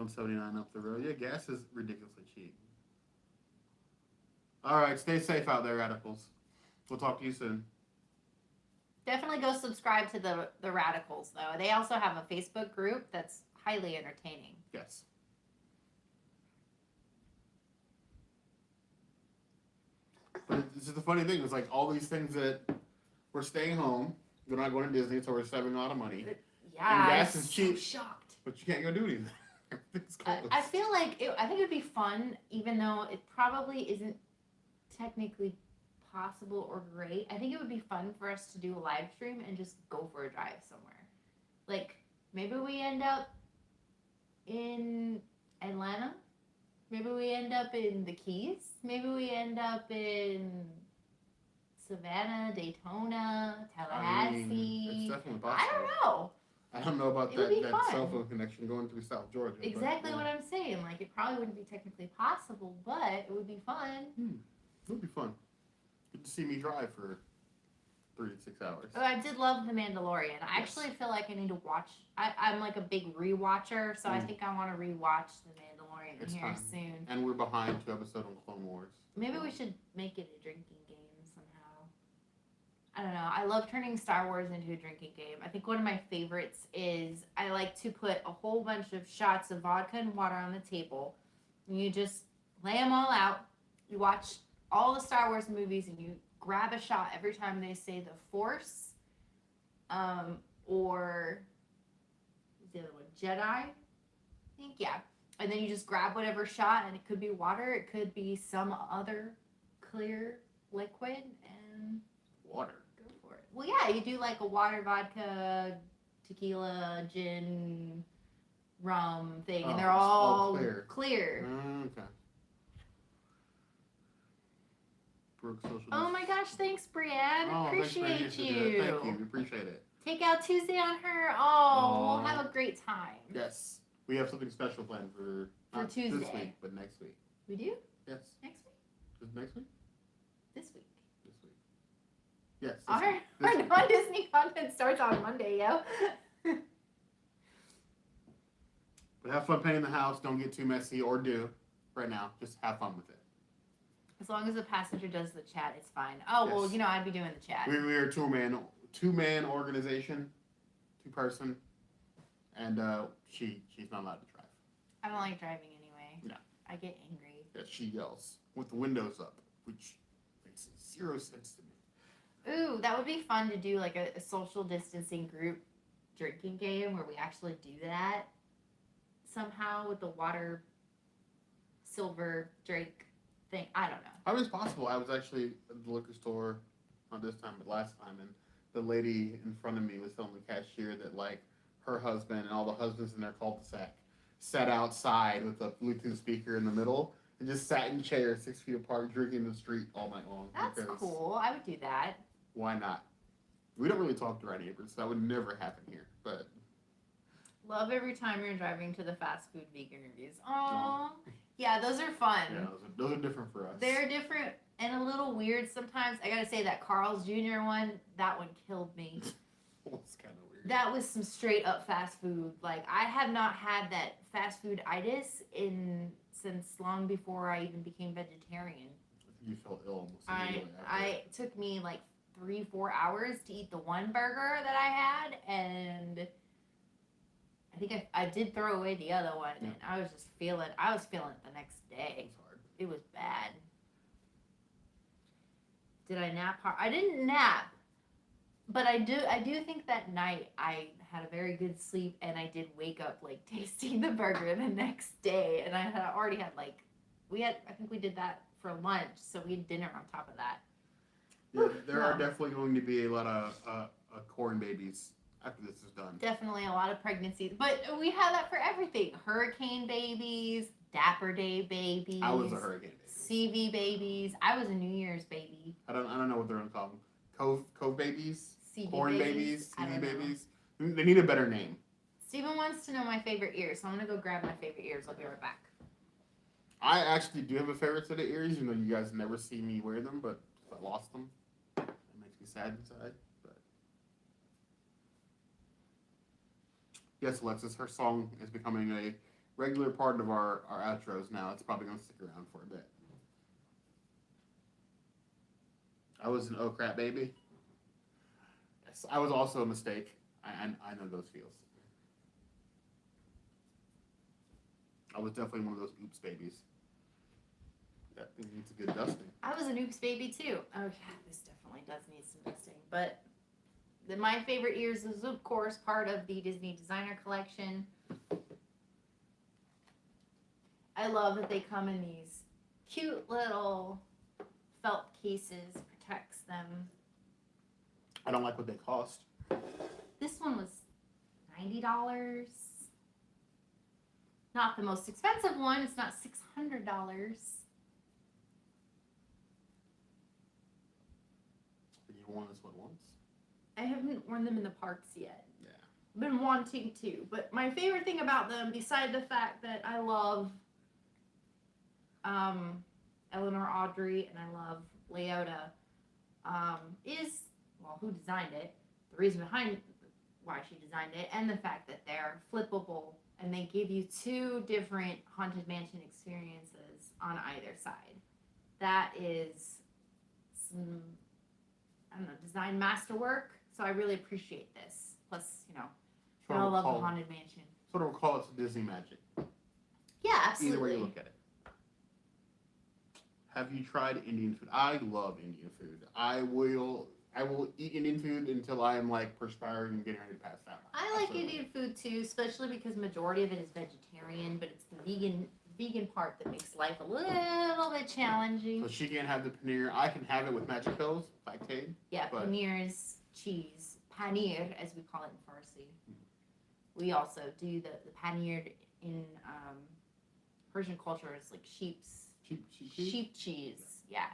$1.79 up the road. Yeah, gas is ridiculously cheap. All right, stay safe out there, radicals. We'll talk to you soon. Definitely go subscribe to the Radicals, though. They also have a Facebook group that's highly entertaining. Yes. But this is the funny thing. It's like all these things that we're staying home. We're not going to Disney, so we're saving a lot of money. Yeah, And gas I'm is so cheap. shocked. But you can't go do anything. Everything's closed. I feel like I think it would be fun, even though it probably isn't technically possible or great. I think it would be fun for us to do a live stream and just go for a drive somewhere. Like maybe we end up in Atlanta. Maybe we end up in the Keys. Maybe we end up in Savannah, Daytona, Tallahassee. It's definitely possible. I don't know. I don't know about It would be that fun. cell phone connection going through South Georgia. but, Exactly yeah. what I'm saying. Like, it probably wouldn't be technically possible, but it would be fun. It would be fun. Good to see me drive for 3 to 6 hours. Oh, I did love The Mandalorian. I actually feel like I need to watch. I'm like a big rewatcher, so I think I want to rewatch The Mandalorian It's here time. soon. And we're behind 2 episodes on Clone Wars. Maybe we should make it a drinking game somehow. I don't know. I love turning Star Wars into a drinking game. I think one of my favorites is I like to put a whole bunch of shots of vodka and water on the table. And you just lay them all out. You watch all the Star Wars movies and you grab a shot every time they say the Force or what's the other one? Jedi, I think, yeah. And then you just grab whatever shot, and it could be water, it could be some other clear liquid, and Water. go for it. Well, yeah, you do like a water, vodka, tequila, gin, rum thing, and they're it's all clear. clear. Okay. Brooke social. Oh my gosh, thanks, Brienne. Appreciate thanks, you. Thank you. We appreciate it. Take out Tuesday on her. Oh, we'll have a great time. Yes. We have something special planned for Tuesday. This week, but next week. We do? Yes. Next week? Is it next week? This week. This week. Yes. Our non-Disney content starts on Monday, yo. But have fun painting the house. Don't get too messy or do right now. Just have fun with it. As long as the passenger does the chat, it's fine. Oh, Yes. well, you know, I'd be doing the chat. We are a two-man organization, two-person, and she's not allowed to drive. I don't like driving anyway. No. I get angry. Yeah, she yells with the windows up, which makes zero sense to me. Ooh, that would be fun to do, like a social distancing group drinking game where we actually do that somehow with the water silver drink thing. I don't know. How is it possible? I was actually at the liquor store, not this time, but last time, and the lady in front of me was telling the cashier that, like, her husband and all the husbands in their cul-de-sac sat outside with a Bluetooth speaker in the middle and just sat in chairs 6 feet apart drinking in the street all night long. That's cool. I would do that. Why not? We don't really talk to our neighbors, so that would never happen here, but... Love every time you're driving to the fast food vegan reviews. Aww. Yeah, those are fun. Yeah, those are different for us. They're different and a little weird sometimes. I gotta say that Carl's Jr. one, that one killed me. It's kind of weird. That was some straight up fast food. Like, I have not had that fast food itis since long before I even became vegetarian. You felt ill almost immediately after. It took me like 3-4 hours to eat the one burger that I had, and I think I did throw away the other one, and I was feeling it the next day. It was hard. It was bad. Did I nap hard? I didn't nap, but I do think that night I had a very good sleep, and I did wake up like tasting the burger the next day, and I had already had like I think we did that for lunch, so we had dinner on top of that. Yeah, there are definitely going to be a lot of corn babies after this is done. Definitely a lot of pregnancies, but we have that for everything. Hurricane babies, Dapper Day babies. I was a hurricane baby. CV babies. I was a New Year's baby. I don't know what they're gonna call them. Cove babies. CV corn babies. CV babies. They need a better name. Steven wants to know my favorite ears, so I'm gonna go grab my favorite ears. I'll be right back. I actually do have a favorite set of ears, even though you guys never see me wear them, but I lost them. It makes me sad inside. But yes, Alexis, her song is becoming a regular part of our outros now. It's probably going to stick around for a bit. I was an oh crap baby. Yes, I was also a mistake. I know those feels. I was definitely one of those oops babies. That thing needs a good dusting. I was an oops baby too. Oh yeah, this definitely does need some dusting. But my favorite ears is of course part of the Disney Designer Collection. I love that they come in these cute little felt cases. Protects them. I don't like what they cost. This one was $90. Not the most expensive one. It's not $600. You worn this one once? I haven't worn them in the parks yet. Yeah. I've been wanting to, but my favorite thing about them, beside the fact that I love Eleanor Audrey and I love Leota, is, well, who designed it, the reason behind why she designed it, and the fact that they're flippable and they give you 2 different Haunted Mansion experiences on either side. That is some, I don't know, design masterwork. So I really appreciate this. Plus, you know, we all love the Haunted Mansion. Sort of recall it's Disney magic. Yeah, absolutely. Either way you look at it. Have you tried Indian food? I love Indian food. I will eat Indian food until I am like perspiring and getting ready to pass out. I like Indian food too, especially because majority of it is vegetarian, but it's the vegan part that makes life a little bit challenging. So she can't have the paneer. I can have it with magic pills, lactate. Yeah, but paneer is cheese, paneer, as we call it in Farsi. We also do the paneer in Persian culture is like sheep cheese. Yeah.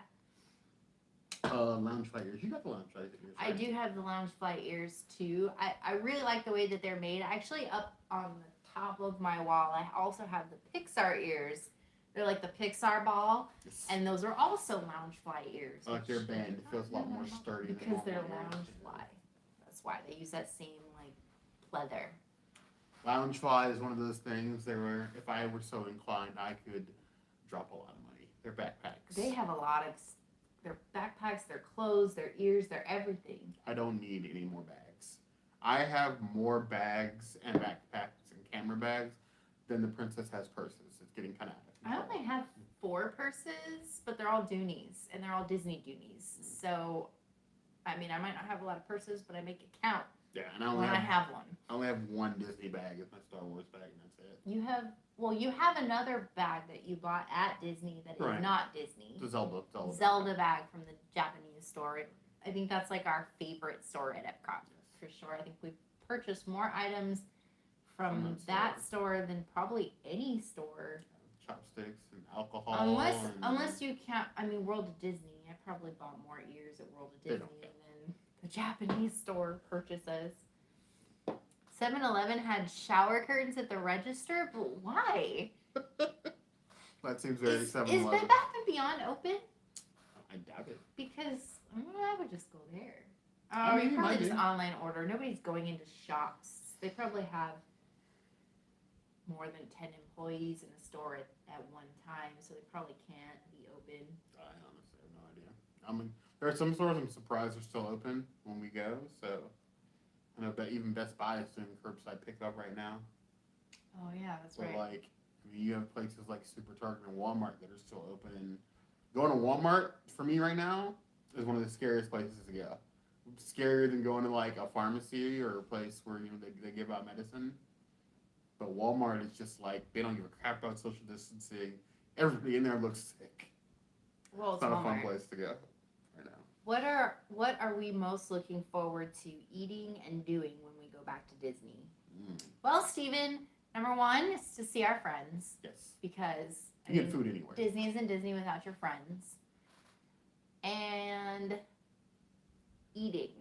Lounge fly ears. You got the lounge fly ears. I Right? do have the lounge fly ears too. I really like the way that they're made. Actually, up on the top of my wall, I also have the Pixar ears. They're like the Pixar ball, Yes. and those are also lounge fly ears. I like their band. It feels a lot more sturdy because they're normal ears. lounge fly. That's why they use that same like leather. Lounge fly is one of those things that were, if I were so inclined, I could drop a lot of money. They're backpacks. They have a lot of their backpacks, their clothes, their ears, their everything. I don't need any more bags. I have more bags and backpacks and camera bags than the princess has purses. It's getting kind of out of I only have 4 purses, but they're all Doonies, and they're all Disney Doonies. So, I mean, I might not have a lot of purses, but I make it count Yeah, and I have one. I only have one Disney bag. It's my Star Wars bag, and that's it. You have another bag that you bought at Disney that is Right. not Disney. It's a Zelda. Zelda bag from the Japanese store. I think that's like our favorite store at Epcot, for sure. I think we've purchased more items from that store than probably any store. Chopsticks and alcohol. Unless you count, I mean, World of Disney. I probably bought more ears at World of They Disney don't count. than the Japanese store purchases. 7-Eleven had shower curtains at the register, but why? That seems very Is 7-Eleven. Bed Bath & Beyond open? I doubt it. Because I would just go there. I mean, You you probably might just be. online order. Nobody's going into shops. They probably have more than 10 employees in the store at one time, so they probably can't be open. I honestly have no idea. I mean, there are some stores I'm surprised are still open when we go. So I know that even Best Buy is doing curbside pickup right now. Oh yeah, that's But right. like, I mean, you have places like Super Target and Walmart that are still open. And going to Walmart for me right now is one of the scariest places to go. Scarier than going to like a pharmacy or a place where they give out medicine. But Walmart is just like they don't give a crap about social distancing. Everybody in there looks sick. Well, It's not a fun Walmart. place to go right now. What are we most looking forward to eating and doing when we go back to Disney? Well, Steven, number 1 is to see our friends Yes. because You get food anywhere. Disney isn't Disney without your friends. And eating.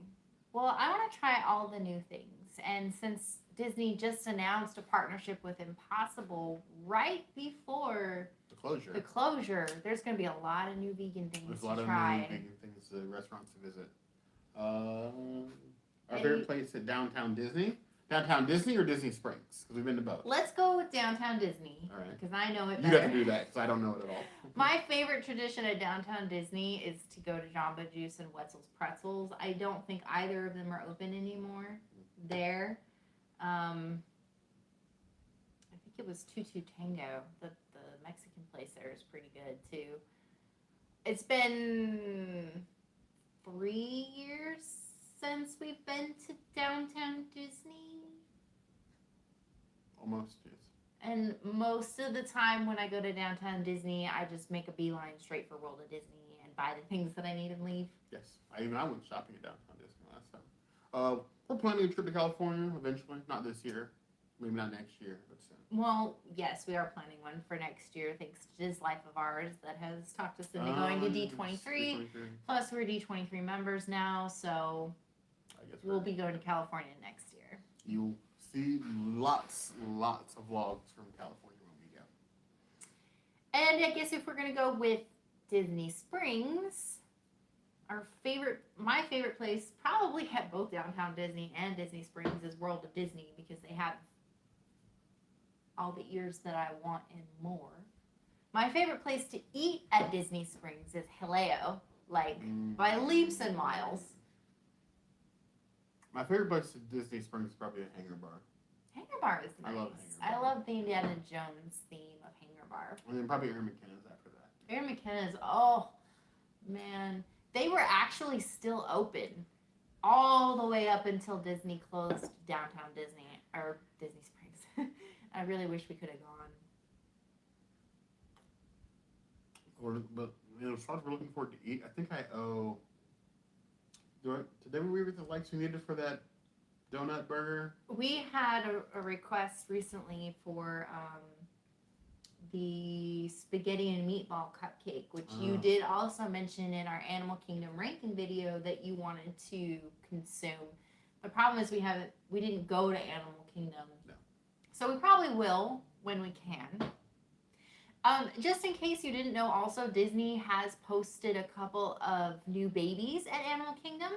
Well, I want to try all the new things. And since Disney just announced a partnership with Impossible right before The the closure, there's going to be a lot of new vegan things There's a to lot of try. new vegan things, restaurants to visit. Our And favorite place at Downtown Disney? Downtown Disney or Disney Springs? Because we've been to both. Let's go with Downtown Disney All right. because I know it You better. have to do that because I don't know it at all. My favorite tradition at Downtown Disney is to go to Jamba Juice and Wetzel's Pretzels. I don't think either of them are open anymore there. I think it was Tutu Tango. The Mexican place there is pretty good too. It's been 3 years since we've been to Downtown Disney. Almost, yes. And most of the time when I go to Downtown Disney, I just make a beeline straight for World of Disney and buy the things that I need and leave. Yes. I went shopping at Downtown Disney last time. We're planning a trip to California eventually. Not this year. Maybe not next year, but soon. Well, yes, we are planning one for next year, thanks to this life of ours that has talked us into going to D23. Plus, we're D23 members now, so I guess we'll be going to California next year. You'll see lots of vlogs from California when we go. And I guess if we're going to go with Disney Springs, my favorite place, probably at both Downtown Disney and Disney Springs, is World of Disney because they have all the ears that I want and more. My favorite place to eat at Disney Springs is Haleo, by leaps and miles. My favorite place at Disney Springs is probably a Hangar Bar. Hangar Bar is I nice. love I Hangar Bar. love the Indiana Jones theme of Hangar Bar. And then probably Aaron McKenna's after that. Aaron McKenna's, oh man, they were actually still open all the way up until Disney closed Downtown Disney or Disney Springs. I really wish we could have gone. But as far as we're looking forward to eat, I think I owe Did we get the likes we needed for that donut burger? We had a request recently for the spaghetti and meatball cupcake, which you did also mention in our Animal Kingdom ranking video that you wanted to consume. The problem is we didn't go to Animal Kingdom. No. So we probably will when we can. Just in case you didn't know, also Disney has posted a couple of new babies at Animal Kingdom.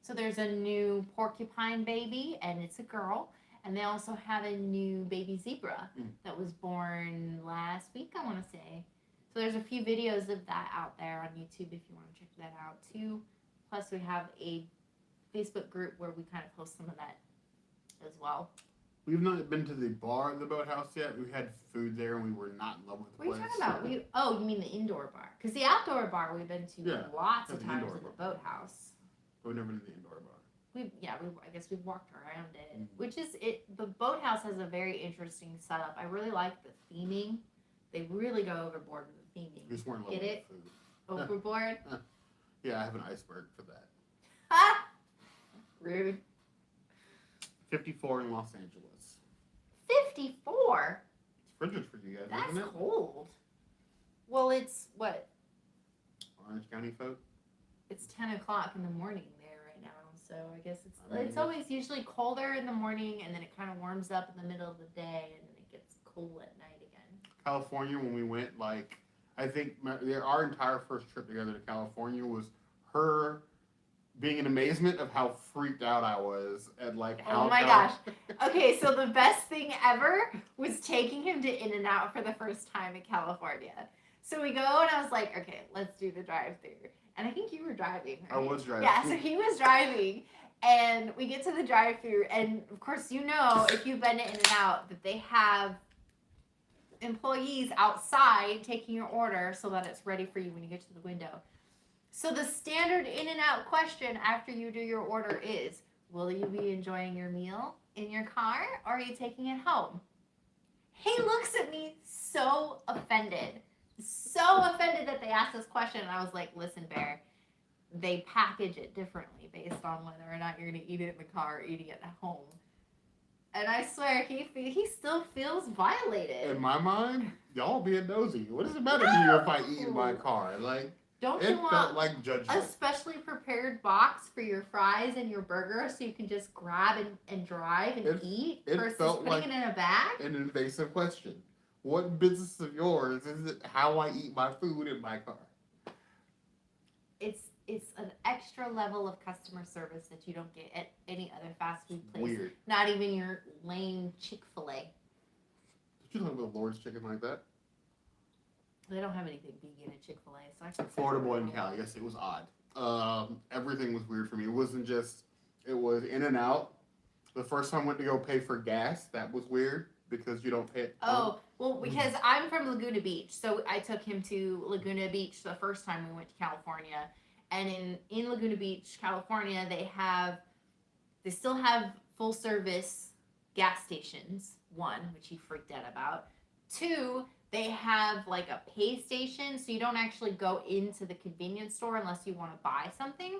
So there's a new porcupine baby, and it's a girl. And they also have a new baby zebra that was born last week, I want to say. So there's a few videos of that out there on YouTube if you want to check that out too. Plus we have a Facebook group where we kind of post some of that as well. We've not been to the bar at the boathouse yet. We had food there and we were not in love with the What are place. you talking about? Oh, you mean the indoor bar? Because the outdoor bar we've been to lots of the times indoor in the bar. boathouse. We've never been to the indoor bar. I guess we've walked around it, which is it. The boathouse has a very interesting setup. I really like the theming. They really go overboard with the theming. We just weren't in love Get with it? the food. Overboard? Yeah, I have an iceberg for that. Ha! Rude. 54 in Los Angeles. 54? It's frigid for you guys, That's isn't it? cold. Well, it's what? Orange County folk. It's 10 o'clock in the morning there right now, so I guess I mean, it's always usually colder in the morning, and then it kind of warms up in the middle of the day, and then it gets cool at night again. California, when we went, I think our entire first trip together to California was her being in amazement of how freaked out I was at how. Oh my gosh. Okay, so the best thing ever was taking him to In-N-Out for the first time in California. So we go, and I was like, okay, let's do the drive-thru. And I think you were driving, right? I was driving. Yeah, so he was driving, and we get to the drive-thru, and of course, you know, if you've been to In-N-Out, that they have employees outside taking your order so that it's ready for you when you get to the window. So the standard In-N-Out question after you do your order is, will you be enjoying your meal in your car, or are you taking it home? He looks at me so offended that they asked this question, and I was like, listen, Bear, they package it differently based on whether or not you're going to eat it in the car or eating it at home. And I swear, he still feels violated. In my mind, y'all being nosy. What does it matter to you if I eat in my car? Don't it you want felt like judgment. a specially prepared box for your fries and your burger so you can just grab and drive and eat versus felt putting it in a bag? An invasive question. What business of yours is it how I eat my food in my car? It's an extra level of customer service that you don't get at any other fast food place. Weird. Not even your lame Chick-fil-A. Did you talk about Lord's Chicken like that? They don't have anything vegan at Chick-fil-A, so I can Florida boy in Cali. Yes, it was odd. Everything was weird for me. It wasn't just. It was in and out. The first time I went to go pay for gas, that was weird because you don't pay. Oh, well, because I'm from Laguna Beach, so I took him to Laguna Beach the first time we went to California. And in Laguna Beach, California, they still have full service gas stations. One, which he freaked out about. Two, they have like a pay station, so you don't actually go into the convenience store unless you want to buy something.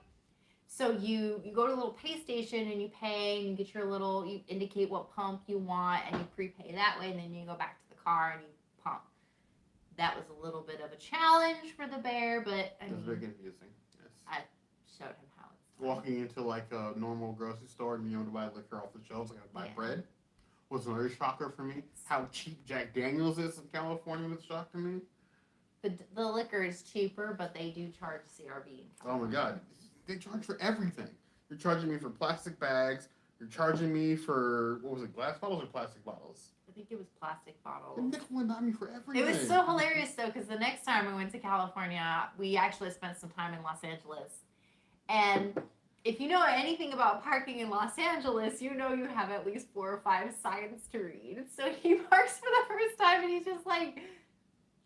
So you go to a little pay station and you pay and you get you indicate what pump you want and you prepay that way, and then you go back to the car and you pump. That was a little bit of a challenge for the bear, but It was very confusing. Yes. I showed him how it's done. Walking into a normal grocery store and being able to buy liquor off the shelves, like I buy bread, was another shocker for me. How cheap Jack Daniels is in California was a shock to me. The liquor is cheaper, but they do charge CRB in California. Oh my God. They charge for everything. You're charging me for plastic bags. You're charging me for, what was it, glass bottles or plastic bottles? I think it was plastic bottles. And nickel and dime me for everything. It was so hilarious, though, because the next time we went to California, we actually spent some time in Los Angeles. And if you know anything about parking in Los Angeles, you know you have at least 4 or 5 signs to read. So he parks for the first time, and he's just like,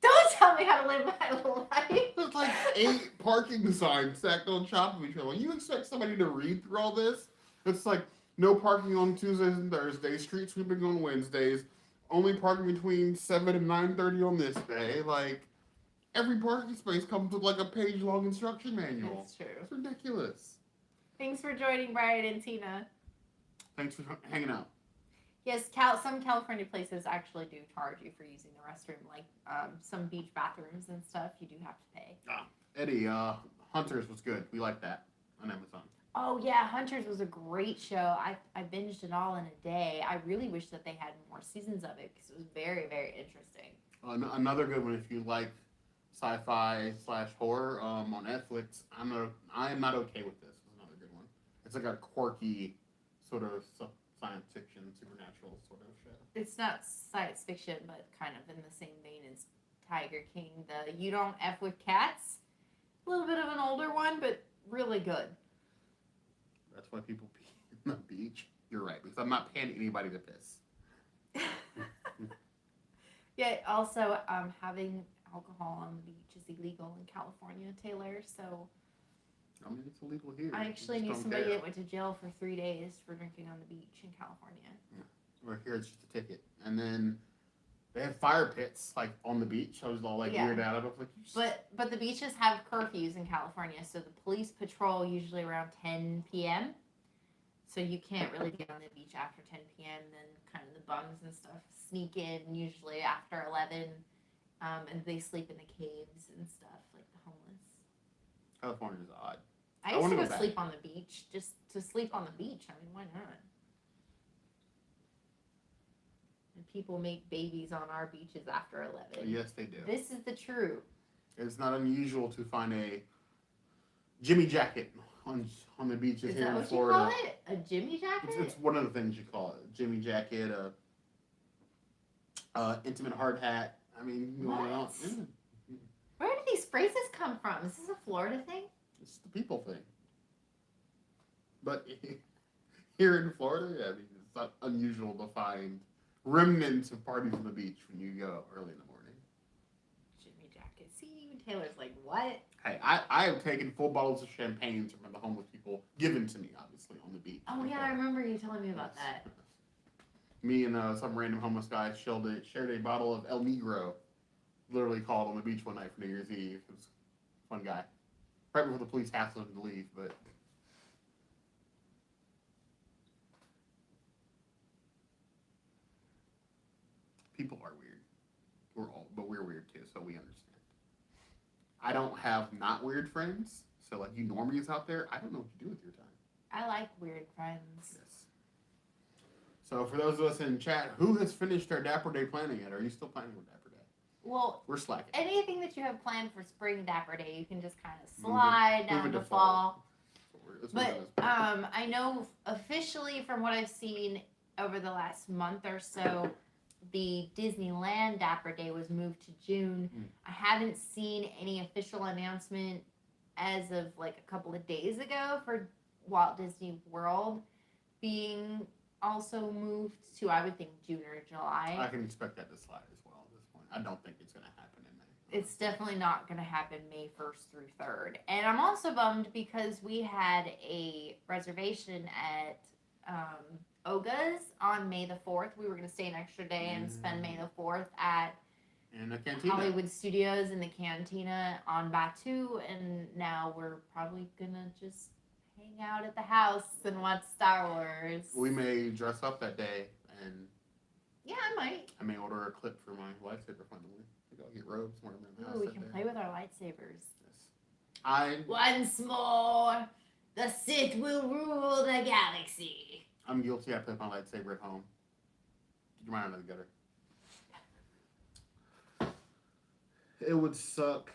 don't tell me how to live my life. There's like 8 parking signs stacked on top of each other. You expect somebody to read through all this? It's like, no parking on Tuesdays and Thursdays, street sweeping on Wednesdays, only parking between 7 and 9:30 on this day. Like, every parking space comes with like a page-long instruction manual. That's true. It's ridiculous. Thanks for joining, Brian and Tina. Thanks for hanging out. Yes, some California places actually do charge you for using the restroom, like some beach bathrooms and stuff. You do have to pay. Eddie, Hunters was good. We liked that on Amazon. Oh yeah, Hunters was a great show. I binged it all in a day. I really wish that they had more seasons of it because it was very, very interesting. Another good one if you like sci-fi / horror on Netflix. I am not okay with this. Is another good one. It's like a quirky sort of science fiction, supernatural sort of show. It's not science fiction, but kind of in the same vein as Tiger King. The You Don't F with Cats. A little bit of an older one, but really good. That's why people pee on the beach. You're right, because I'm not paying anybody to piss. Yeah, also, having alcohol on the beach is illegal in California, Taylor. So I mean, it's illegal here. I actually knew somebody that went to jail for 3 days for drinking on the beach in California. Yeah. Or here it's just a ticket, and then they have fire pits like on the beach. I was all like weirded out. I was like, but the beaches have curfews in California, so the police patrol usually around 10 p.m. So you can't really get on the beach after 10 p.m. Then kind of the bums and stuff sneak in usually after 11, and they sleep in the caves and stuff like the homeless. California's odd. I used to go sleep on the beach just to sleep on the beach. I mean, why not? And people make babies on our beaches after 11. Yes, they do. This is the truth. It's not unusual to find a Jimmy jacket on the beaches here in Florida. Is that what you call it? A Jimmy jacket? It's one of the things you call it. Jimmy jacket, intimate hard hat. I mean, you want to know. Where did these phrases come from? Is this a Florida thing? It's the people thing. But here in Florida, yeah, I mean, it's not unusual to find remnants of parties on the beach when you go early in the morning. Jimmy jacket. See, even Taylor's like, what? Hey, I have taken full bottles of champagne from the homeless people given to me, obviously, on the beach. Oh, yeah, I remember you telling me about that. Me and some random homeless guy shared a bottle of El Negro, literally called on the beach one night for New Year's Eve. It was a fun guy. Right before the police hassled him to leave, but... People are weird. We're weird too, so we understand. I don't have not weird friends, so like you normies out there, I don't know what to do with your time. I like weird friends. Yes. So for those of us in chat, who has finished their Dapper Day planning yet? Are you still planning with Dapper Day? Well, we're slacking. Anything that you have planned for spring Dapper Day, you can just kind of slide down to fall. But I know officially from what I've seen over the last month or so, the Disneyland Dapper Day was moved to June. I haven't seen any official announcement as of like a couple of days ago for Walt Disney World being also moved to, I would think, June or July. I can expect that to slide as well at this point. I don't think it's going to happen in May. It's definitely not going to happen May 1st through 3rd. And I'm also bummed because we had a reservation at Oga's on May the 4th. We were going to stay an extra day and spend May the 4th at in the Cantina. Hollywood Studios in the Cantina on Batu. And now we're probably going to just hang out at the house and watch Star Wars. We may dress up that day and... Yeah, I might. I may order a clip for my lightsaber finally. Maybe I'll get robes and wear them in the house. We can play with our lightsabers. Yes. Once more, the Sith will rule the galaxy. I'm guilty. I put my lightsaber at home. Get your mind out of the gutter. It would suck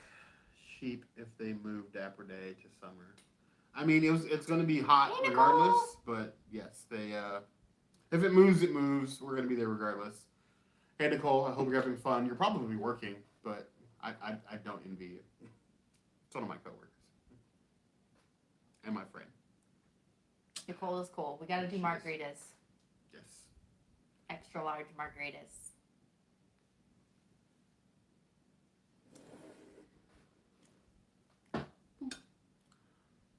sheep if they moved Dapper Day to summer. I mean, it's going to be hot regardless, but yes, they if it moves, it moves. We're going to be there regardless. Hey, Nicole, I hope you're having fun. You're probably working, but I don't envy you. It's one of my coworkers and my friend. Nicole is cool. We got to do margaritas. Yes. Extra large margaritas.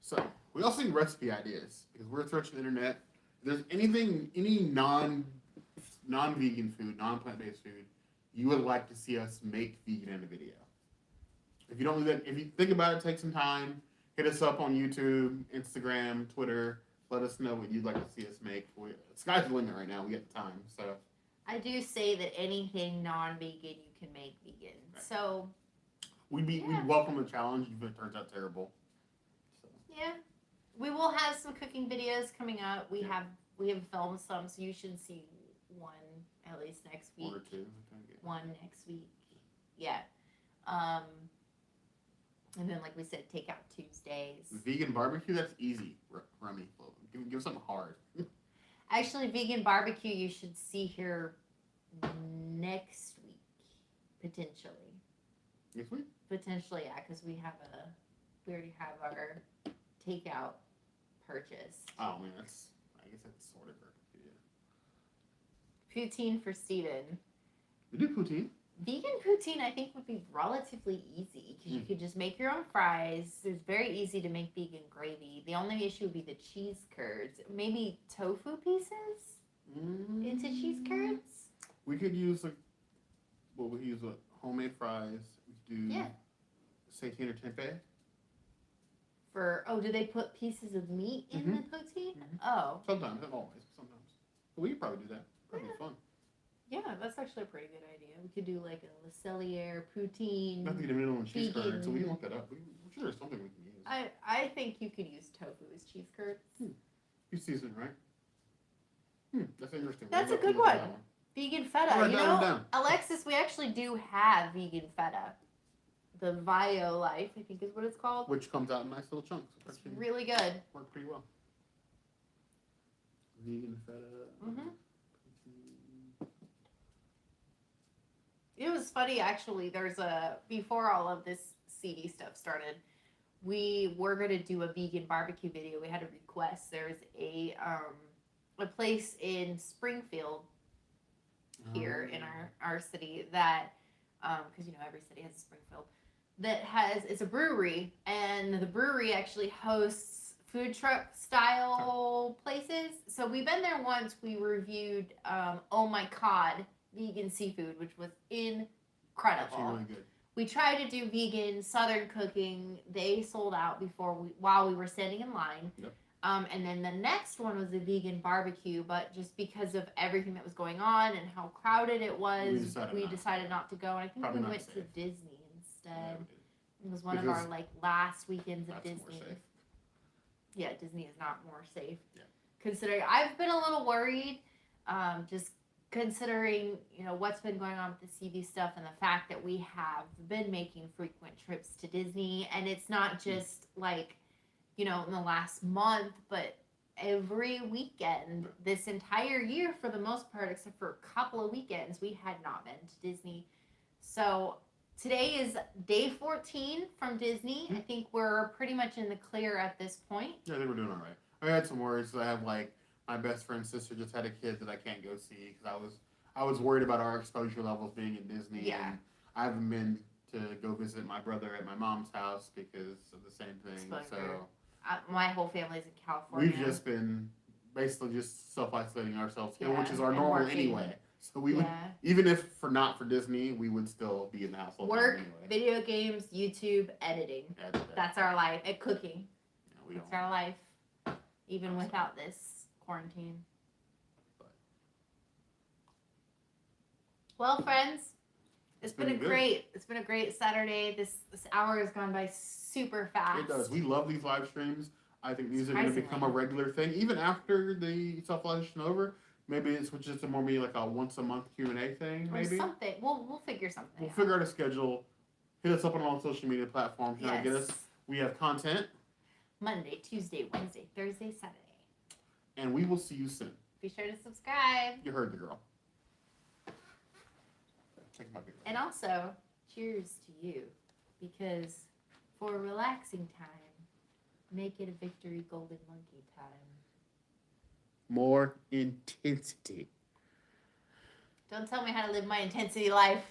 So, we also need recipe ideas because we're searching the internet. If there's any non-vegan food, non-plant-based food you would like to see us make vegan in a video. If you don't do that, if you think about it, take some time, hit us up on YouTube, Instagram, Twitter. Let us know what you'd like to see us make. Sky's the limit right now. We got the time, so. I do say that anything non-vegan you can make vegan. Right. So We welcome the challenge if it turns out terrible. So. yeah, we will have some cooking videos coming up. We have filmed some, so you should see one at least next week. One or two. One next week. Yeah. And then, like we said, Takeout Tuesdays. Vegan barbecue, that's easy, Rummy. Give something hard. Actually, vegan barbecue you should see here next week, potentially. Next week? Potentially, yeah, because we already have our takeout purchase. Oh man, I guess that's sort of barbecue. Poutine for Steven. We do poutine. Vegan poutine, I think, would be relatively easy because you could just make your own fries. It's very easy to make vegan gravy. The only issue would be the cheese curds. Maybe tofu pieces into cheese curds. We could use homemade fries. We could do seitan or tempeh. Do they put pieces of meat in the poutine? Mm-hmm. Oh. Sometimes, not always, sometimes. But we could probably do that. Probably be fun. Yeah, that's actually a pretty good idea. We could do like a Le Cellier poutine. Nothing in the middle of cheese vegan. curd, so we can look that up. We're sure there's something we can use. I think you could use tofu as cheese curds. You season, right? That's interesting. That's We'll a good look at one. that Vegan feta. Write You that one know, down. Alexis, we actually do have vegan feta. The Vio Life, I think is what it's called. Which comes out in nice little chunks. It's really good. Work pretty well. Vegan feta. Mm-hmm. It was funny, actually. Before all of this CD stuff started, we were going to do a vegan barbecue video. We had a request. There's a place in Springfield here in our city that, because, every city has a Springfield, it's a brewery, and the brewery actually hosts food truck style places. So we've been there once. We reviewed Oh My Cod vegan seafood, which was incredible. Actually really good. We tried to do vegan Southern cooking. They sold out while we were standing in line. Yep. And then the next one was a vegan barbecue, but just because of everything that was going on and how crowded it was, we decided not to go. And I think Probably we not went safe. to Disney instead. Yeah, we did. It was one of our last weekends of That's more Disney. safe. Yeah, Disney is not more safe. Yeah. Considering I've been a little worried, just considering what's been going on with the CV stuff and the fact that we have been making frequent trips to Disney, and it's not just like in the last month, but every weekend this entire year for the most part, except for a couple of weekends, we had not been to Disney. So today is day 14 from Disney. I think we're pretty much in the clear at this point. Yeah, I think we're doing all right. I had some worries. I have my best friend's sister just had a kid that I can't go see because I was worried about our exposure levels being in Disney. Yeah. And I haven't been to go visit my brother at my mom's house because of the same thing. So my whole family's in California. we've just been basically just self-isolating ourselves here, which is our and normal working. anyway. So we would, even if not for Disney, we would still be in the house all the time Work, anyway. video games, YouTube, editing. That's our life. And cooking. That's our life. Even without this quarantine. Well, friends, it's been a great Saturday. This hour has gone by super fast. It does. We love these live streams. I think these are going to become a regular thing, even after the self-isolation over. Maybe it's just a maybe like a once a month Q&A thing. Maybe or something. We'll figure something. We'll figure out a schedule. Hit us up on all social media platforms. You know, get us. We have content. Monday, Tuesday, Wednesday, Thursday, Saturday. And we will see you soon. Be sure to subscribe. You heard the girl. And also, cheers to you. Because for relaxing time, make it a victory golden monkey time. More intensity. Don't tell me how to live my intensity life.